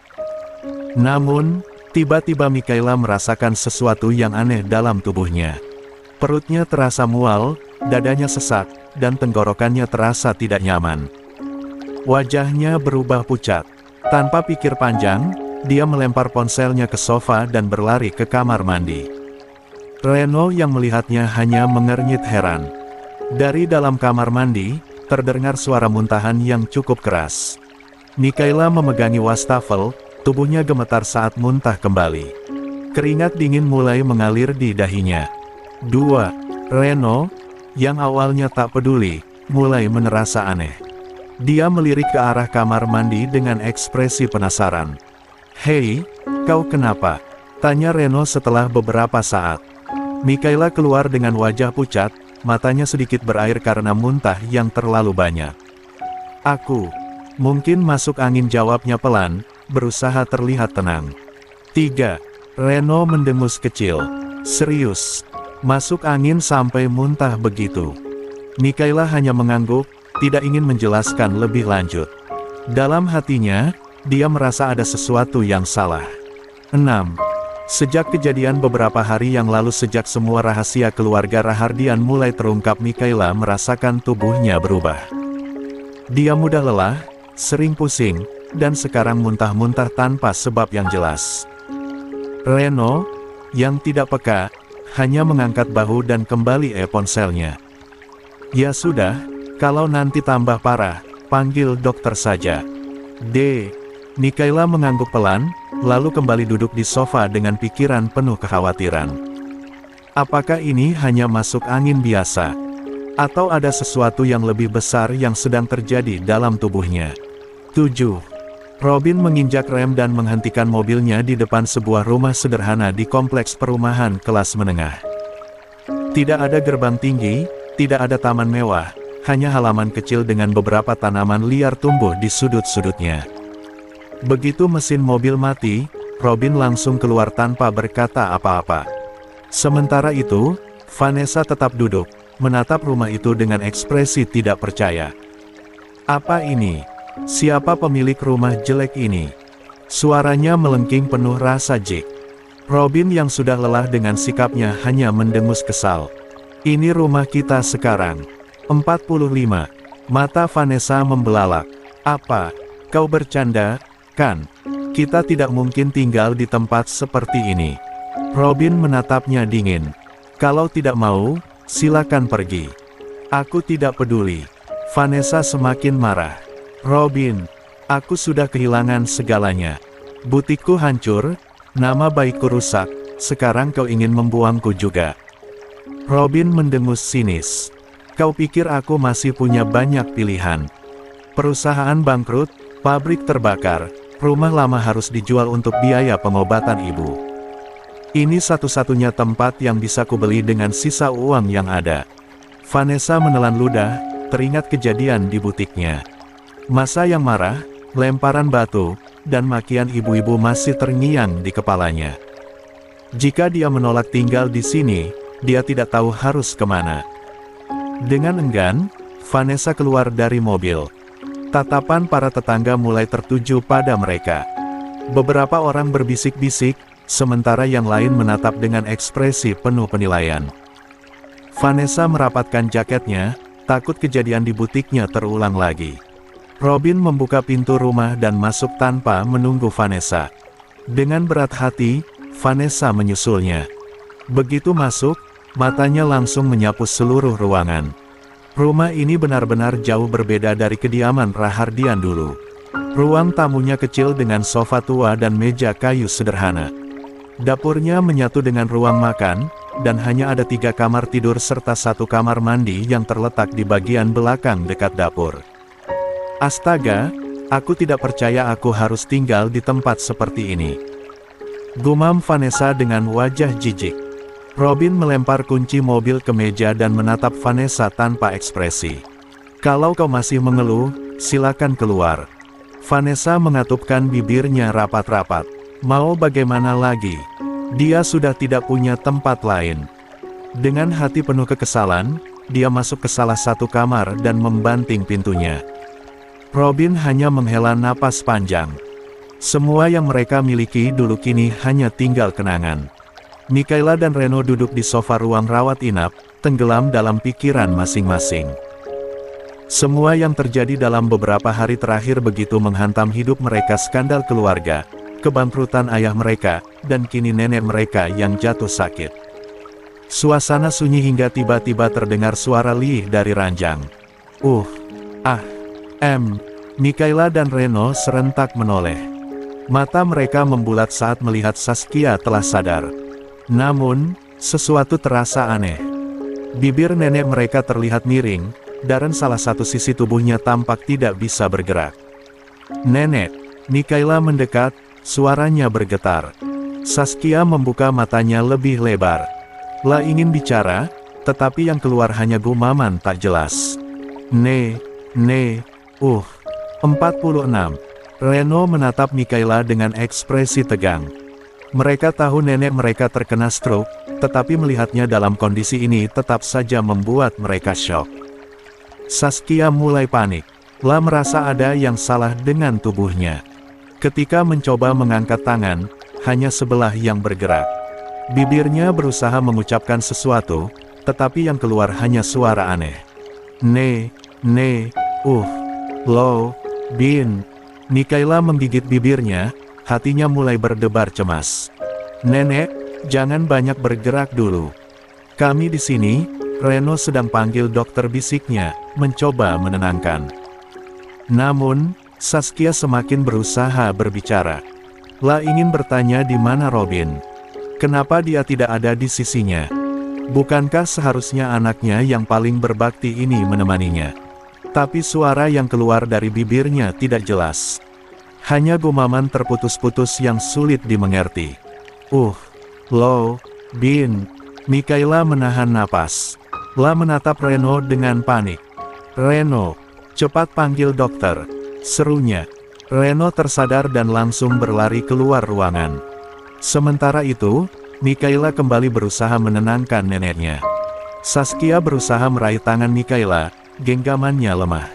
Namun, tiba-tiba Mikaela merasakan sesuatu yang aneh dalam tubuhnya. Perutnya terasa mual, dadanya sesak, dan tenggorokannya terasa tidak nyaman. Wajahnya berubah pucat. Tanpa pikir panjang, dia melempar ponselnya ke sofa dan berlari ke kamar mandi. Reno yang melihatnya hanya mengernyit heran. Dari dalam kamar mandi, terdengar suara muntahan yang cukup keras. Mikaela memegangi wastafel, tubuhnya gemetar saat muntah kembali. Keringat dingin mulai mengalir di dahinya. 2. Reno, yang awalnya tak peduli, mulai merasa aneh. Dia melirik ke arah kamar mandi dengan ekspresi penasaran. "Hei, kau kenapa?" tanya Reno setelah beberapa saat. Mikaela keluar dengan wajah pucat, matanya sedikit berair karena muntah yang terlalu banyak. "Aku mungkin masuk angin," jawabnya pelan, berusaha terlihat tenang. 3. Reno mendengus kecil. "Serius? Masuk angin sampai muntah begitu?" Mikaela hanya mengangguk, tidak ingin menjelaskan lebih lanjut. Dalam hatinya, dia merasa ada sesuatu yang salah. 6. Sejak kejadian beberapa hari yang lalu, sejak semua rahasia keluarga Rahardian mulai terungkap, Mikaela merasakan tubuhnya berubah. Dia mudah lelah, sering pusing, dan sekarang muntah-muntah tanpa sebab yang jelas. Reno, yang tidak peka, hanya mengangkat bahu dan kembali ponselnya. "Ya sudah, kalau nanti tambah parah, panggil dokter saja." D. Mikaela mengangguk pelan, lalu kembali duduk di sofa dengan pikiran penuh kekhawatiran. Apakah ini hanya masuk angin biasa? Atau ada sesuatu yang lebih besar yang sedang terjadi dalam tubuhnya? 7. Robin menginjak rem dan menghentikan mobilnya di depan sebuah rumah sederhana di kompleks perumahan kelas menengah. Tidak ada gerbang tinggi, tidak ada taman mewah, hanya halaman kecil dengan beberapa tanaman liar tumbuh di sudut-sudutnya. Begitu mesin mobil mati, Robin langsung keluar tanpa berkata apa-apa. Sementara itu, Vanessa tetap duduk, menatap rumah itu dengan ekspresi tidak percaya. "Apa ini? Siapa pemilik rumah jelek ini?" Suaranya melengking penuh rasa jijik. Robin yang sudah lelah dengan sikapnya hanya mendengus kesal. "Ini rumah kita sekarang." 45. Mata Vanessa membelalak. "Apa? Kau bercanda, kan? Kita tidak mungkin tinggal di tempat seperti ini." Robin menatapnya dingin. "Kalau tidak mau, silakan pergi. Aku tidak peduli." Vanessa semakin marah. "Robin, aku sudah kehilangan segalanya. Butikku hancur, nama baikku rusak, sekarang kau ingin membuangku juga." Robin mendengus sinis. "Kau pikir aku masih punya banyak pilihan? Perusahaan bangkrut, pabrik terbakar, rumah lama harus dijual untuk biaya pengobatan ibu. Ini satu-satunya tempat yang bisa kubeli dengan sisa uang yang ada." Vanessa menelan ludah, teringat kejadian di butiknya. Masa yang marah, lemparan batu, dan makian ibu-ibu masih terngiang di kepalanya. Jika dia menolak tinggal di sini, dia tidak tahu harus kemana. Dengan enggan, Vanessa keluar dari mobil. Tatapan para tetangga mulai tertuju pada mereka. Beberapa orang berbisik-bisik, sementara yang lain menatap dengan ekspresi penuh penilaian. Vanessa merapatkan jaketnya, takut kejadian di butiknya terulang lagi. Robin membuka pintu rumah dan masuk tanpa menunggu Vanessa. Dengan berat hati, Vanessa menyusulnya. Begitu masuk, matanya langsung menyapu seluruh ruangan. Rumah ini benar-benar jauh berbeda dari kediaman Rahardian dulu. Ruang tamunya kecil dengan sofa tua dan meja kayu sederhana. Dapurnya menyatu dengan ruang makan, dan hanya ada 3 kamar tidur serta 1 kamar mandi yang terletak di bagian belakang dekat dapur. Astaga, aku tidak percaya aku harus tinggal di tempat seperti ini. Gumam Vanessa dengan wajah jijik. Robin melempar kunci mobil ke meja dan menatap Vanessa tanpa ekspresi. Kalau kau masih mengeluh, silakan keluar. Vanessa mengatupkan bibirnya rapat-rapat. Mau bagaimana lagi? Dia sudah tidak punya tempat lain. Dengan hati penuh kekesalan, dia masuk ke salah satu kamar dan membanting pintunya. Robin hanya menghela napas panjang. Semua yang mereka miliki dulu kini hanya tinggal kenangan. Mikaela dan Reno duduk di sofa ruang rawat inap, tenggelam dalam pikiran masing-masing. Semua yang terjadi dalam beberapa hari terakhir begitu menghantam hidup mereka: skandal keluarga, kebangkrutan ayah mereka, dan kini nenek mereka yang jatuh sakit. Suasana sunyi hingga tiba-tiba terdengar suara lirih dari ranjang. Mikaela dan Reno serentak menoleh. Mata mereka membulat saat melihat Saskia telah sadar. Namun, sesuatu terasa aneh. Bibir nenek mereka terlihat miring, dan salah satu sisi tubuhnya tampak tidak bisa bergerak. "Nenek!" Mikaela mendekat, suaranya bergetar. Saskia membuka matanya lebih lebar. Lah ingin bicara, tetapi yang keluar hanya gumaman tak jelas. 46. Reno menatap Mikaela dengan ekspresi tegang. Mereka tahu nenek mereka terkena stroke, tetapi melihatnya dalam kondisi ini tetap saja membuat mereka syok. Saskia mulai panik. Lah merasa ada yang salah dengan tubuhnya. Ketika mencoba mengangkat tangan, hanya sebelah yang bergerak. Bibirnya berusaha mengucapkan sesuatu, tetapi yang keluar hanya suara aneh. Bin. Mikaela menggigit bibirnya, hatinya mulai berdebar cemas. "Nenek, jangan banyak bergerak dulu. Kami di sini." Reno sedang panggil dokter, bisiknya, mencoba menenangkan. Namun, Saskia semakin berusaha berbicara. Lah ingin bertanya di mana Robin. Kenapa dia tidak ada di sisinya? Bukankah seharusnya anaknya yang paling berbakti ini menemaninya? Tapi suara yang keluar dari bibirnya tidak jelas. Hanya gumaman terputus-putus yang sulit dimengerti. Bin. Mikaela menahan napas. Lah menatap Reno dengan panik. "Reno, cepat panggil dokter," serunya. Reno tersadar dan langsung berlari keluar ruangan. Sementara itu, Mikaela kembali berusaha menenangkan neneknya. Saskia berusaha meraih tangan Mikaela, genggamannya lemah.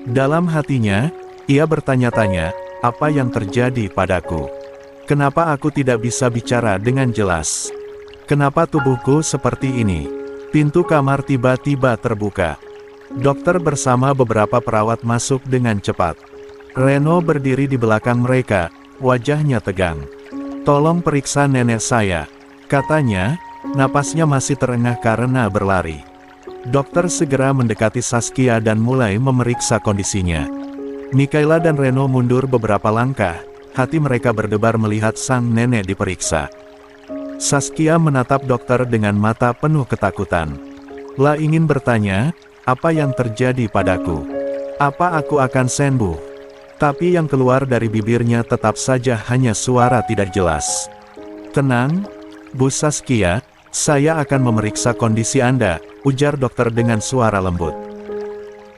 Dalam hatinya, ia bertanya-tanya, apa yang terjadi padaku? Kenapa aku tidak bisa bicara dengan jelas? Kenapa tubuhku seperti ini? Pintu kamar tiba-tiba terbuka. Dokter bersama beberapa perawat masuk dengan cepat. Reno berdiri di belakang mereka, wajahnya tegang. "Tolong periksa nenek saya," katanya, napasnya masih terengah karena berlari. Dokter segera mendekati Saskia dan mulai memeriksa kondisinya. Mikaela dan Reno mundur beberapa langkah, hati mereka berdebar melihat sang nenek diperiksa. Saskia menatap dokter dengan mata penuh ketakutan. Lah ingin bertanya, apa yang terjadi padaku? Apa aku akan sembuh? Tapi yang keluar dari bibirnya tetap saja hanya suara tidak jelas. "Tenang, Bu Saskia, saya akan memeriksa kondisi Anda," ujar dokter dengan suara lembut.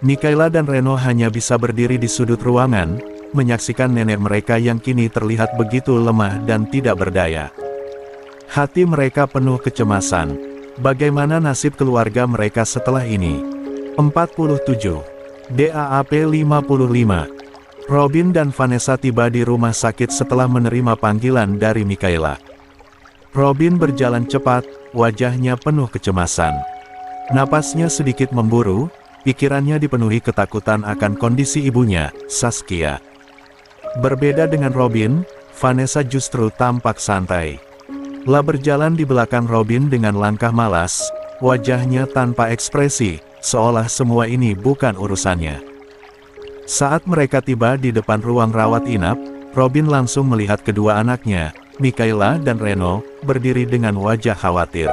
Mikaela dan Reno hanya bisa berdiri di sudut ruangan, menyaksikan nenek mereka yang kini terlihat begitu lemah dan tidak berdaya. Hati mereka penuh kecemasan. Bagaimana nasib keluarga mereka setelah ini? 47. DAAP 55. Robin dan Vanessa tiba di rumah sakit setelah menerima panggilan dari Mikaela. Robin berjalan cepat, wajahnya penuh kecemasan. Napasnya sedikit memburu, pikirannya dipenuhi ketakutan akan kondisi ibunya, Saskia. Berbeda dengan Robin, Vanessa justru tampak santai. La berjalan di belakang Robin dengan langkah malas, wajahnya tanpa ekspresi, seolah semua ini bukan urusannya. Saat mereka tiba di depan ruang rawat inap, Robin langsung melihat kedua anaknya, Mikaela dan Reno, berdiri dengan wajah khawatir.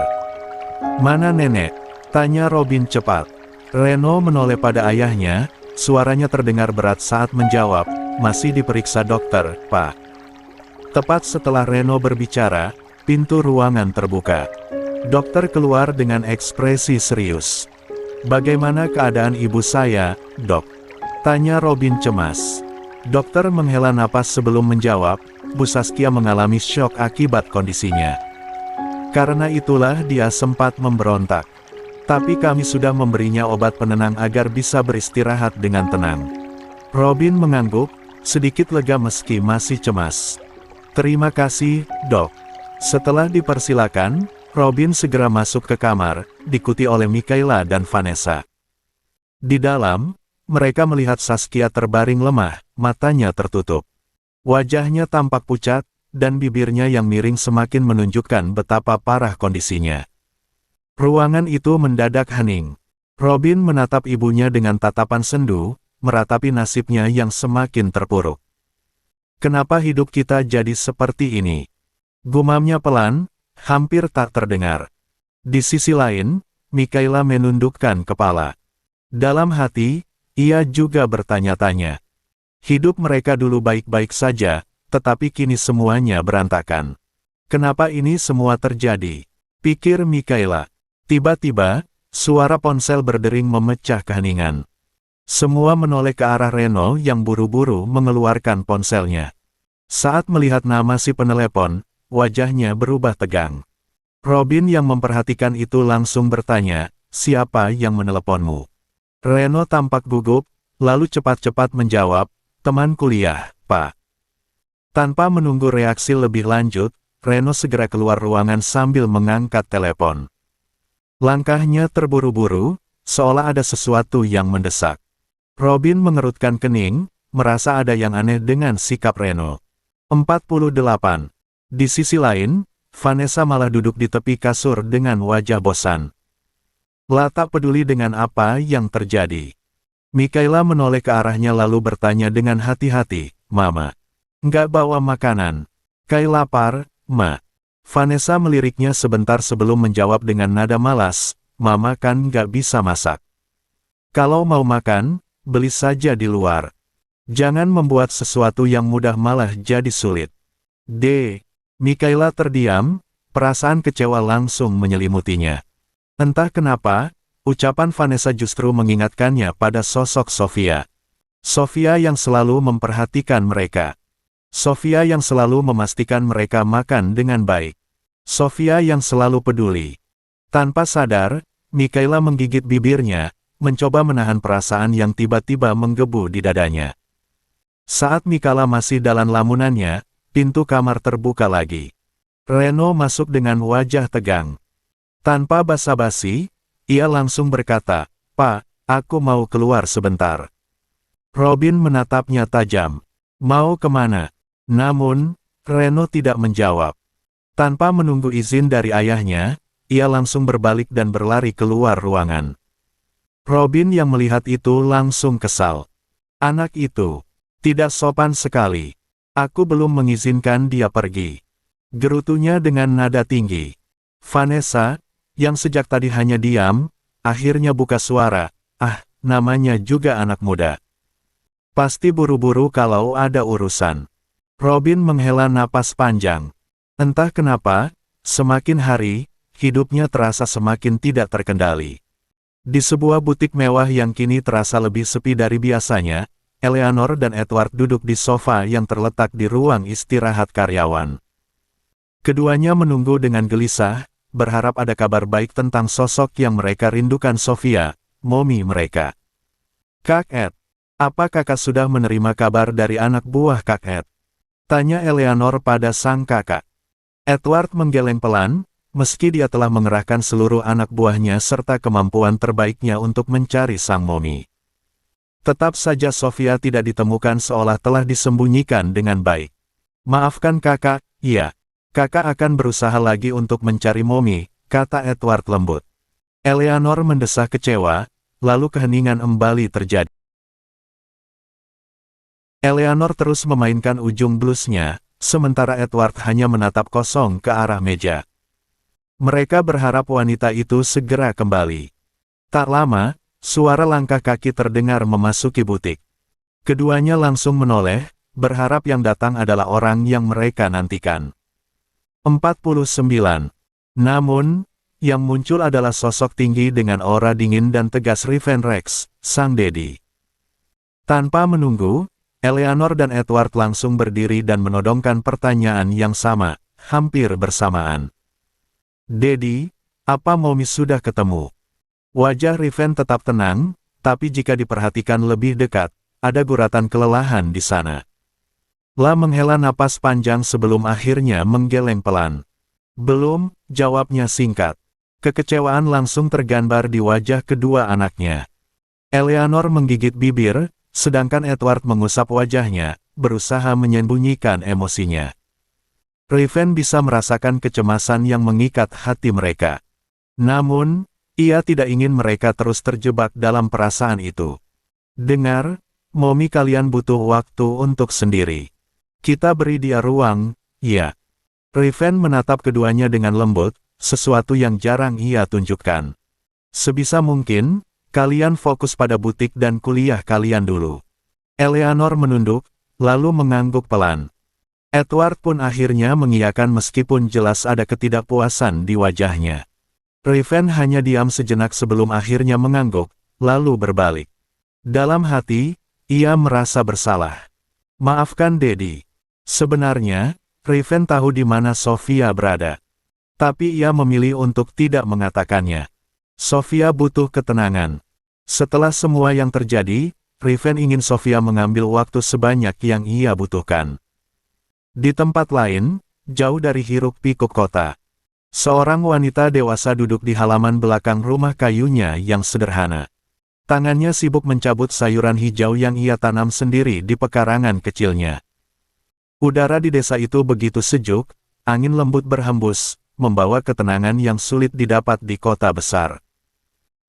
"Mana nenek?" tanya Robin cepat. Reno menoleh pada ayahnya, suaranya terdengar berat saat menjawab, "Masih diperiksa dokter, Pak." Tepat setelah Reno berbicara, pintu ruangan terbuka. Dokter keluar dengan ekspresi serius. "Bagaimana keadaan ibu saya, Dok?" tanya Robin cemas. Dokter menghela napas sebelum menjawab, "Bu Saskia mengalami syok akibat kondisinya. Karena itulah dia sempat memberontak. Tapi kami sudah memberinya obat penenang agar bisa beristirahat dengan tenang." Robin mengangguk, sedikit lega meski masih cemas. "Terima kasih, Dok." Setelah dipersilakan, Robin segera masuk ke kamar, diikuti oleh Mikaela dan Vanessa. Di dalam, mereka melihat Saskia terbaring lemah, matanya tertutup. Wajahnya tampak pucat, dan bibirnya yang miring semakin menunjukkan betapa parah kondisinya. Ruangan itu mendadak hening. Robin menatap ibunya dengan tatapan sendu, meratapi nasibnya yang semakin terpuruk. "Kenapa hidup kita jadi seperti ini?" gumamnya pelan, hampir tak terdengar. Di sisi lain, Mikaela menundukkan kepala. Dalam hati, ia juga bertanya-tanya. Hidup mereka dulu baik-baik saja, tetapi kini semuanya berantakan. Kenapa ini semua terjadi? Pikir Mikaela. Tiba-tiba, suara ponsel berdering memecah keheningan. Semua menoleh ke arah Reno yang buru-buru mengeluarkan ponselnya. Saat melihat nama si penelepon, wajahnya berubah tegang. Robin yang memperhatikan itu langsung bertanya, "Siapa yang meneleponmu?" Reno tampak gugup, lalu cepat-cepat menjawab, "Teman kuliah, Pak." Tanpa menunggu reaksi lebih lanjut, Reno segera keluar ruangan sambil mengangkat telepon. Langkahnya terburu-buru, seolah ada sesuatu yang mendesak. Robin mengerutkan kening, merasa ada yang aneh dengan sikap Reno. 48. Di sisi lain, Vanessa malah duduk di tepi kasur dengan wajah bosan. La tak peduli dengan apa yang terjadi. Mikaela menoleh ke arahnya lalu bertanya dengan hati-hati, "Mama, nggak bawa makanan? Kai lapar, Ma." Vanessa meliriknya sebentar sebelum menjawab dengan nada malas, "Mama kan nggak bisa masak. Kalau mau makan, beli saja di luar. Jangan membuat sesuatu yang mudah malah jadi sulit." Mikaela terdiam, perasaan kecewa langsung menyelimutinya. Entah kenapa, ucapan Vanessa justru mengingatkannya pada sosok Sofia. Sofia yang selalu memperhatikan mereka. Sofia yang selalu memastikan mereka makan dengan baik. Sofia yang selalu peduli. Tanpa sadar, Mikaela menggigit bibirnya, mencoba menahan perasaan yang tiba-tiba menggebu di dadanya. Saat Mikaela masih dalam lamunannya, pintu kamar terbuka lagi. Reno masuk dengan wajah tegang. Tanpa basa-basi, ia langsung berkata, "Pak, aku mau keluar sebentar." Robin menatapnya tajam. "Mau kemana?" Namun, Reno tidak menjawab. Tanpa menunggu izin dari ayahnya, ia langsung berbalik dan berlari keluar ruangan. Robin yang melihat itu langsung kesal. "Anak itu tidak sopan sekali. Aku belum mengizinkan dia pergi," gerutunya dengan nada tinggi. Vanessa, yang sejak tadi hanya diam, akhirnya buka suara, namanya juga anak muda. Pasti buru-buru kalau ada urusan." Robin menghela napas panjang. Entah kenapa, semakin hari, hidupnya terasa semakin tidak terkendali. Di sebuah butik mewah yang kini terasa lebih sepi dari biasanya, Eleanor dan Edward duduk di sofa yang terletak di ruang istirahat karyawan. Keduanya menunggu dengan gelisah, berharap ada kabar baik tentang sosok yang mereka rindukan. Sofia, Mommy mereka. Kak Ed, apa kakak sudah menerima kabar dari anak buah Kak Ed? Tanya Eleanor pada sang kakak. Edward menggeleng pelan, meski dia telah mengerahkan seluruh anak buahnya serta kemampuan terbaiknya untuk mencari sang Mommy. Tetap saja Sofia tidak ditemukan seolah telah disembunyikan dengan baik. Maafkan kakak, iya. Kakak akan berusaha lagi untuk mencari Mommy, kata Edward lembut. Eleanor mendesah kecewa, lalu keheningan kembali terjadi. Eleanor terus memainkan ujung blusnya, sementara Edward hanya menatap kosong ke arah meja. Mereka berharap wanita itu segera kembali. Tak lama, suara langkah kaki terdengar memasuki butik. Keduanya langsung menoleh, berharap yang datang adalah orang yang mereka nantikan. 49. Namun, yang muncul adalah sosok tinggi dengan aura dingin dan tegas Riven Rex, sang Daddy. Tanpa menunggu, Eleanor dan Edward langsung berdiri dan menodongkan pertanyaan yang sama, hampir bersamaan. Daddy, apa Mommy sudah ketemu? Wajah Riven tetap tenang, tapi jika diperhatikan lebih dekat, ada guratan kelelahan di sana. La menghela napas panjang sebelum akhirnya menggeleng pelan. Belum, jawabnya singkat. Kekecewaan langsung tergambar di wajah kedua anaknya. Eleanor menggigit bibir, sedangkan Edward mengusap wajahnya, berusaha menyembunyikan emosinya. Riven bisa merasakan kecemasan yang mengikat hati mereka. Namun, ia tidak ingin mereka terus terjebak dalam perasaan itu. Dengar, Mommy kalian butuh waktu untuk sendiri. Kita beri dia ruang, ya. Riven menatap keduanya dengan lembut, sesuatu yang jarang ia tunjukkan. Sebisa mungkin, kalian fokus pada butik dan kuliah kalian dulu. Eleanor menunduk, lalu mengangguk pelan. Edward pun akhirnya mengiyakan meskipun jelas ada ketidakpuasan di wajahnya. Riven hanya diam sejenak sebelum akhirnya mengangguk, lalu berbalik. Dalam hati, ia merasa bersalah. Maafkan Daddy. Sebenarnya, Riven tahu di mana Sofia berada. Tapi ia memilih untuk tidak mengatakannya. Sofia butuh ketenangan. Setelah semua yang terjadi, Riven ingin Sofia mengambil waktu sebanyak yang ia butuhkan. Di tempat lain, jauh dari hiruk-pikuk kota, seorang wanita dewasa duduk di halaman belakang rumah kayunya yang sederhana. Tangannya sibuk mencabut sayuran hijau yang ia tanam sendiri di pekarangan kecilnya. Udara di desa itu begitu sejuk, angin lembut berhembus, membawa ketenangan yang sulit didapat di kota besar.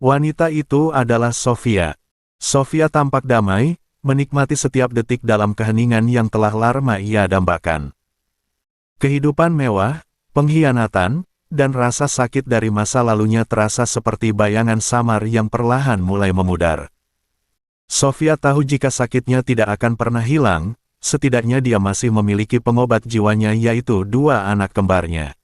Wanita itu adalah Sofia. Sofia tampak damai, menikmati setiap detik dalam keheningan yang telah lama ia dambakan. Kehidupan mewah, pengkhianatan, dan rasa sakit dari masa lalunya terasa seperti bayangan samar yang perlahan mulai memudar. Sofia tahu jika sakitnya tidak akan pernah hilang, setidaknya dia masih memiliki pengobat jiwanya yaitu dua anak kembarnya.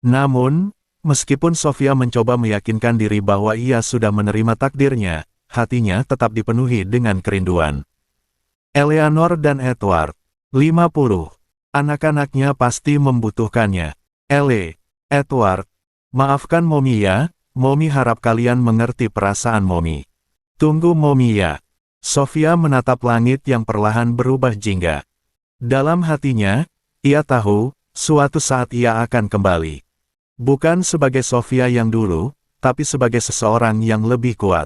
Namun, meskipun Sofia mencoba meyakinkan diri bahwa ia sudah menerima takdirnya, hatinya tetap dipenuhi dengan kerinduan. Eleanor dan Edward, 50. Anak-anaknya pasti membutuhkannya. Edward, maafkan Mommy ya, Mommy harap kalian mengerti perasaan Mommy. Tunggu Mommy ya. Sofia menatap langit yang perlahan berubah jingga. Dalam hatinya, ia tahu, suatu saat ia akan kembali. Bukan sebagai Sofia yang dulu, tapi sebagai seseorang yang lebih kuat.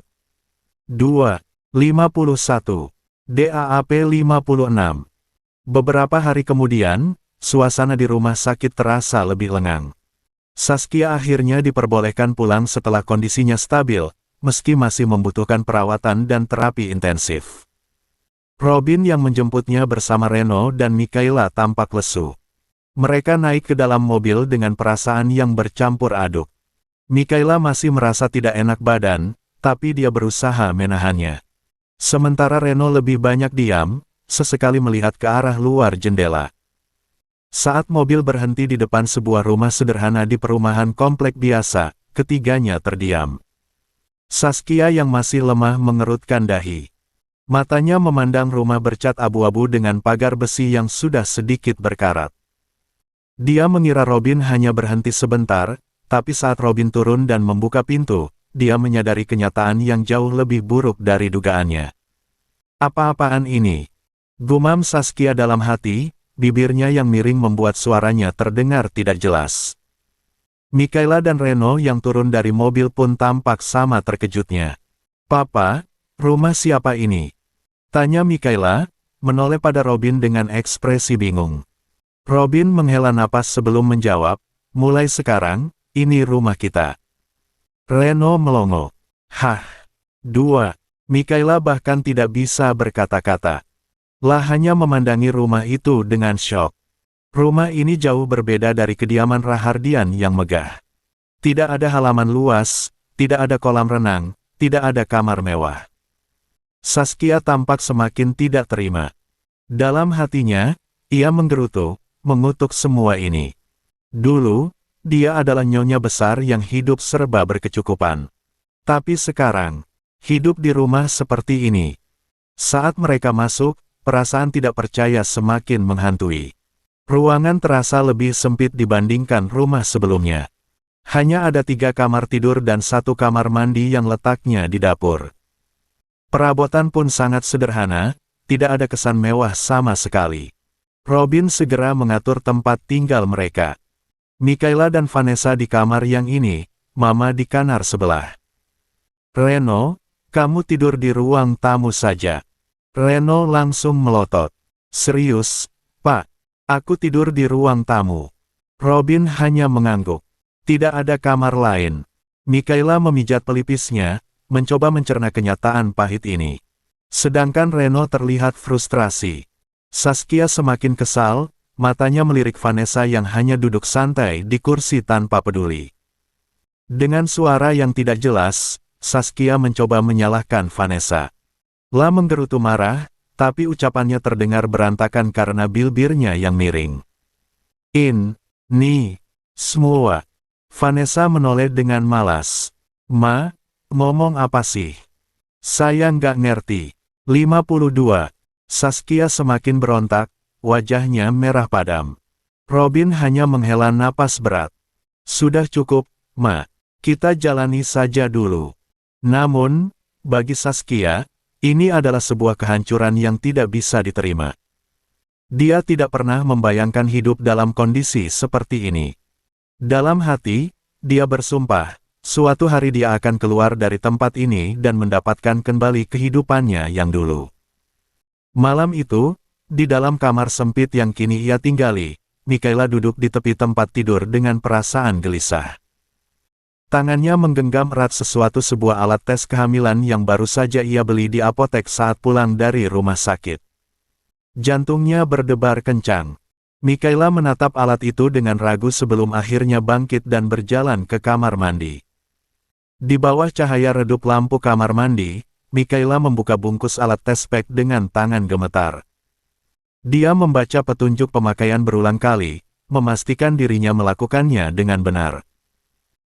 2. 51. DAAP 56. Beberapa hari kemudian, suasana di rumah sakit terasa lebih lengang. Saskia akhirnya diperbolehkan pulang setelah kondisinya stabil, meski masih membutuhkan perawatan dan terapi intensif. Robin yang menjemputnya bersama Reno dan Mikaela tampak lesu. Mereka naik ke dalam mobil dengan perasaan yang bercampur aduk. Mikaela masih merasa tidak enak badan, tapi dia berusaha menahannya. Sementara Reno lebih banyak diam, sesekali melihat ke arah luar jendela. Saat mobil berhenti di depan sebuah rumah sederhana di perumahan komplek biasa, ketiganya terdiam. Saskia yang masih lemah mengerutkan dahi. Matanya memandang rumah bercat abu-abu dengan pagar besi yang sudah sedikit berkarat. Dia mengira Robin hanya berhenti sebentar, tapi saat Robin turun dan membuka pintu, dia menyadari kenyataan yang jauh lebih buruk dari dugaannya. Apa-apaan ini? Gumam Saskia dalam hati, bibirnya yang miring membuat suaranya terdengar tidak jelas. Mikaela dan Reno yang turun dari mobil pun tampak sama terkejutnya. "Papa, rumah siapa ini?" tanya Mikaela, menoleh pada Robin dengan ekspresi bingung. Robin menghela napas sebelum menjawab, "Mulai sekarang, ini rumah kita." Reno melongo. "Hah? 2. Mikaela bahkan tidak bisa berkata-kata. Lah hanya memandangi rumah itu dengan syok. Rumah ini jauh berbeda dari kediaman Rahardian yang megah. Tidak ada halaman luas, tidak ada kolam renang, tidak ada kamar mewah. Saskia tampak semakin tidak terima. Dalam hatinya, ia menggerutu, mengutuk semua ini. Dulu, dia adalah nyonya besar yang hidup serba berkecukupan. Tapi sekarang, hidup di rumah seperti ini. Saat mereka masuk, perasaan tidak percaya semakin menghantui. Ruangan terasa lebih sempit dibandingkan rumah sebelumnya. Hanya ada 3 kamar tidur dan 1 kamar mandi yang letaknya di dapur. Perabotan pun sangat sederhana, tidak ada kesan mewah sama sekali. Robin segera mengatur tempat tinggal mereka. Mikaela dan Vanessa di kamar yang ini, Mama di kamar sebelah. "Reno, kamu tidur di ruang tamu saja." Reno langsung melotot. "Serius, Pak? Aku tidur di ruang tamu." Robin hanya mengangguk. Tidak ada kamar lain. Mikaela memijat pelipisnya, mencoba mencerna kenyataan pahit ini. Sedangkan Reno terlihat frustrasi. Saskia semakin kesal, matanya melirik Vanessa yang hanya duduk santai di kursi tanpa peduli. Dengan suara yang tidak jelas, Saskia mencoba menyalahkan Vanessa. Lah menggerutu marah, tapi ucapannya terdengar berantakan karena bibirnya yang miring. "Ini semua." Vanessa menoleh dengan malas. "Ma, ngomong apa sih? Saya nggak ngerti." 52. Saskia semakin berontak, wajahnya merah padam. Robin hanya menghela napas berat. "Sudah cukup, Ma. Kita jalani saja dulu." Namun, bagi Saskia, ini adalah sebuah kehancuran yang tidak bisa diterima. Dia tidak pernah membayangkan hidup dalam kondisi seperti ini. Dalam hati, dia bersumpah, suatu hari dia akan keluar dari tempat ini dan mendapatkan kembali kehidupannya yang dulu. Malam itu, di dalam kamar sempit yang kini ia tinggali, Mikaela duduk di tepi tempat tidur dengan perasaan gelisah. Tangannya menggenggam erat sebuah alat tes kehamilan yang baru saja ia beli di apotek saat pulang dari rumah sakit. Jantungnya berdebar kencang. Mikaela menatap alat itu dengan ragu sebelum akhirnya bangkit dan berjalan ke kamar mandi. Di bawah cahaya redup lampu kamar mandi, Mikaela membuka bungkus alat tes pack dengan tangan gemetar. Dia membaca petunjuk pemakaian berulang kali, memastikan dirinya melakukannya dengan benar.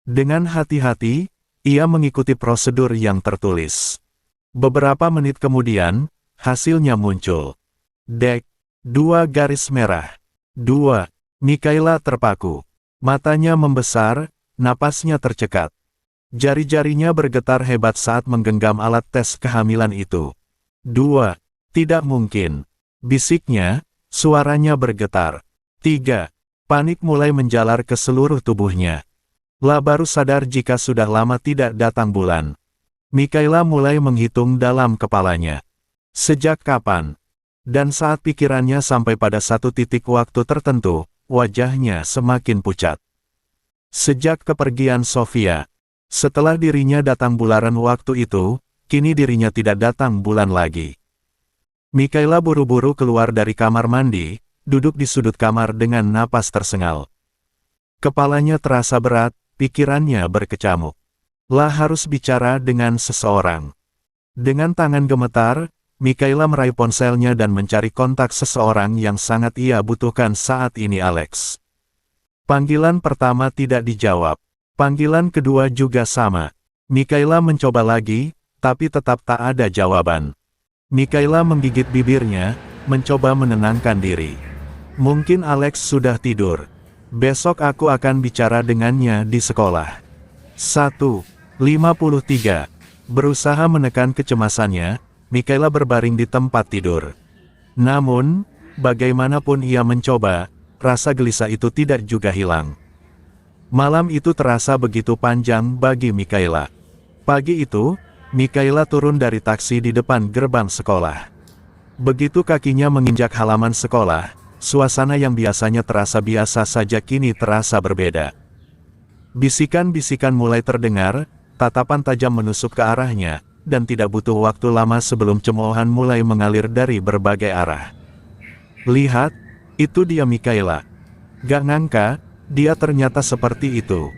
Dengan hati-hati, ia mengikuti prosedur yang tertulis. Beberapa menit kemudian, hasilnya muncul. Dek, 2 garis merah. 2. Mikaela terpaku. Matanya membesar, napasnya tercekat. Jari-jarinya bergetar hebat saat menggenggam alat tes kehamilan itu. 2. Tidak mungkin. Bisiknya, suaranya bergetar. 3. Panik mulai menjalar ke seluruh tubuhnya. Lah baru sadar jika sudah lama tidak datang bulan. Mikaela mulai menghitung dalam kepalanya. Sejak kapan? Dan saat pikirannya sampai pada satu titik waktu tertentu, wajahnya semakin pucat. Sejak kepergian Sofia. Setelah dirinya datang bularan waktu itu, kini dirinya tidak datang bulan lagi. Mikaela buru-buru keluar dari kamar mandi, duduk di sudut kamar dengan napas tersengal. Kepalanya terasa berat, pikirannya berkecamuk. Lah harus bicara dengan seseorang. Dengan tangan gemetar, Mikaela meraih ponselnya dan mencari kontak seseorang yang sangat ia butuhkan saat ini, Alex. Panggilan pertama tidak dijawab. Panggilan kedua juga sama. Mikaela mencoba lagi, tapi tetap tak ada jawaban. Mikaela menggigit bibirnya, mencoba menenangkan diri. Mungkin Alex sudah tidur. Besok aku akan bicara dengannya di sekolah. 1. 53. Berusaha menekan kecemasannya, Mikaela berbaring di tempat tidur. Namun, bagaimanapun ia mencoba, rasa gelisah itu tidak juga hilang. Malam itu terasa begitu panjang bagi Mikaela. Pagi itu, Mikaela turun dari taksi di depan gerbang sekolah. Begitu kakinya menginjak halaman sekolah, suasana yang biasanya terasa biasa saja kini terasa berbeda. Bisikan-bisikan mulai terdengar, tatapan tajam menusuk ke arahnya, dan tidak butuh waktu lama sebelum cemoohan mulai mengalir dari berbagai arah. Lihat, itu dia Mikaela. Gak ngangka, dia ternyata seperti itu.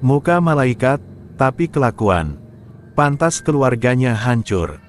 Muka malaikat, tapi kelakuan. Pantas keluarganya hancur.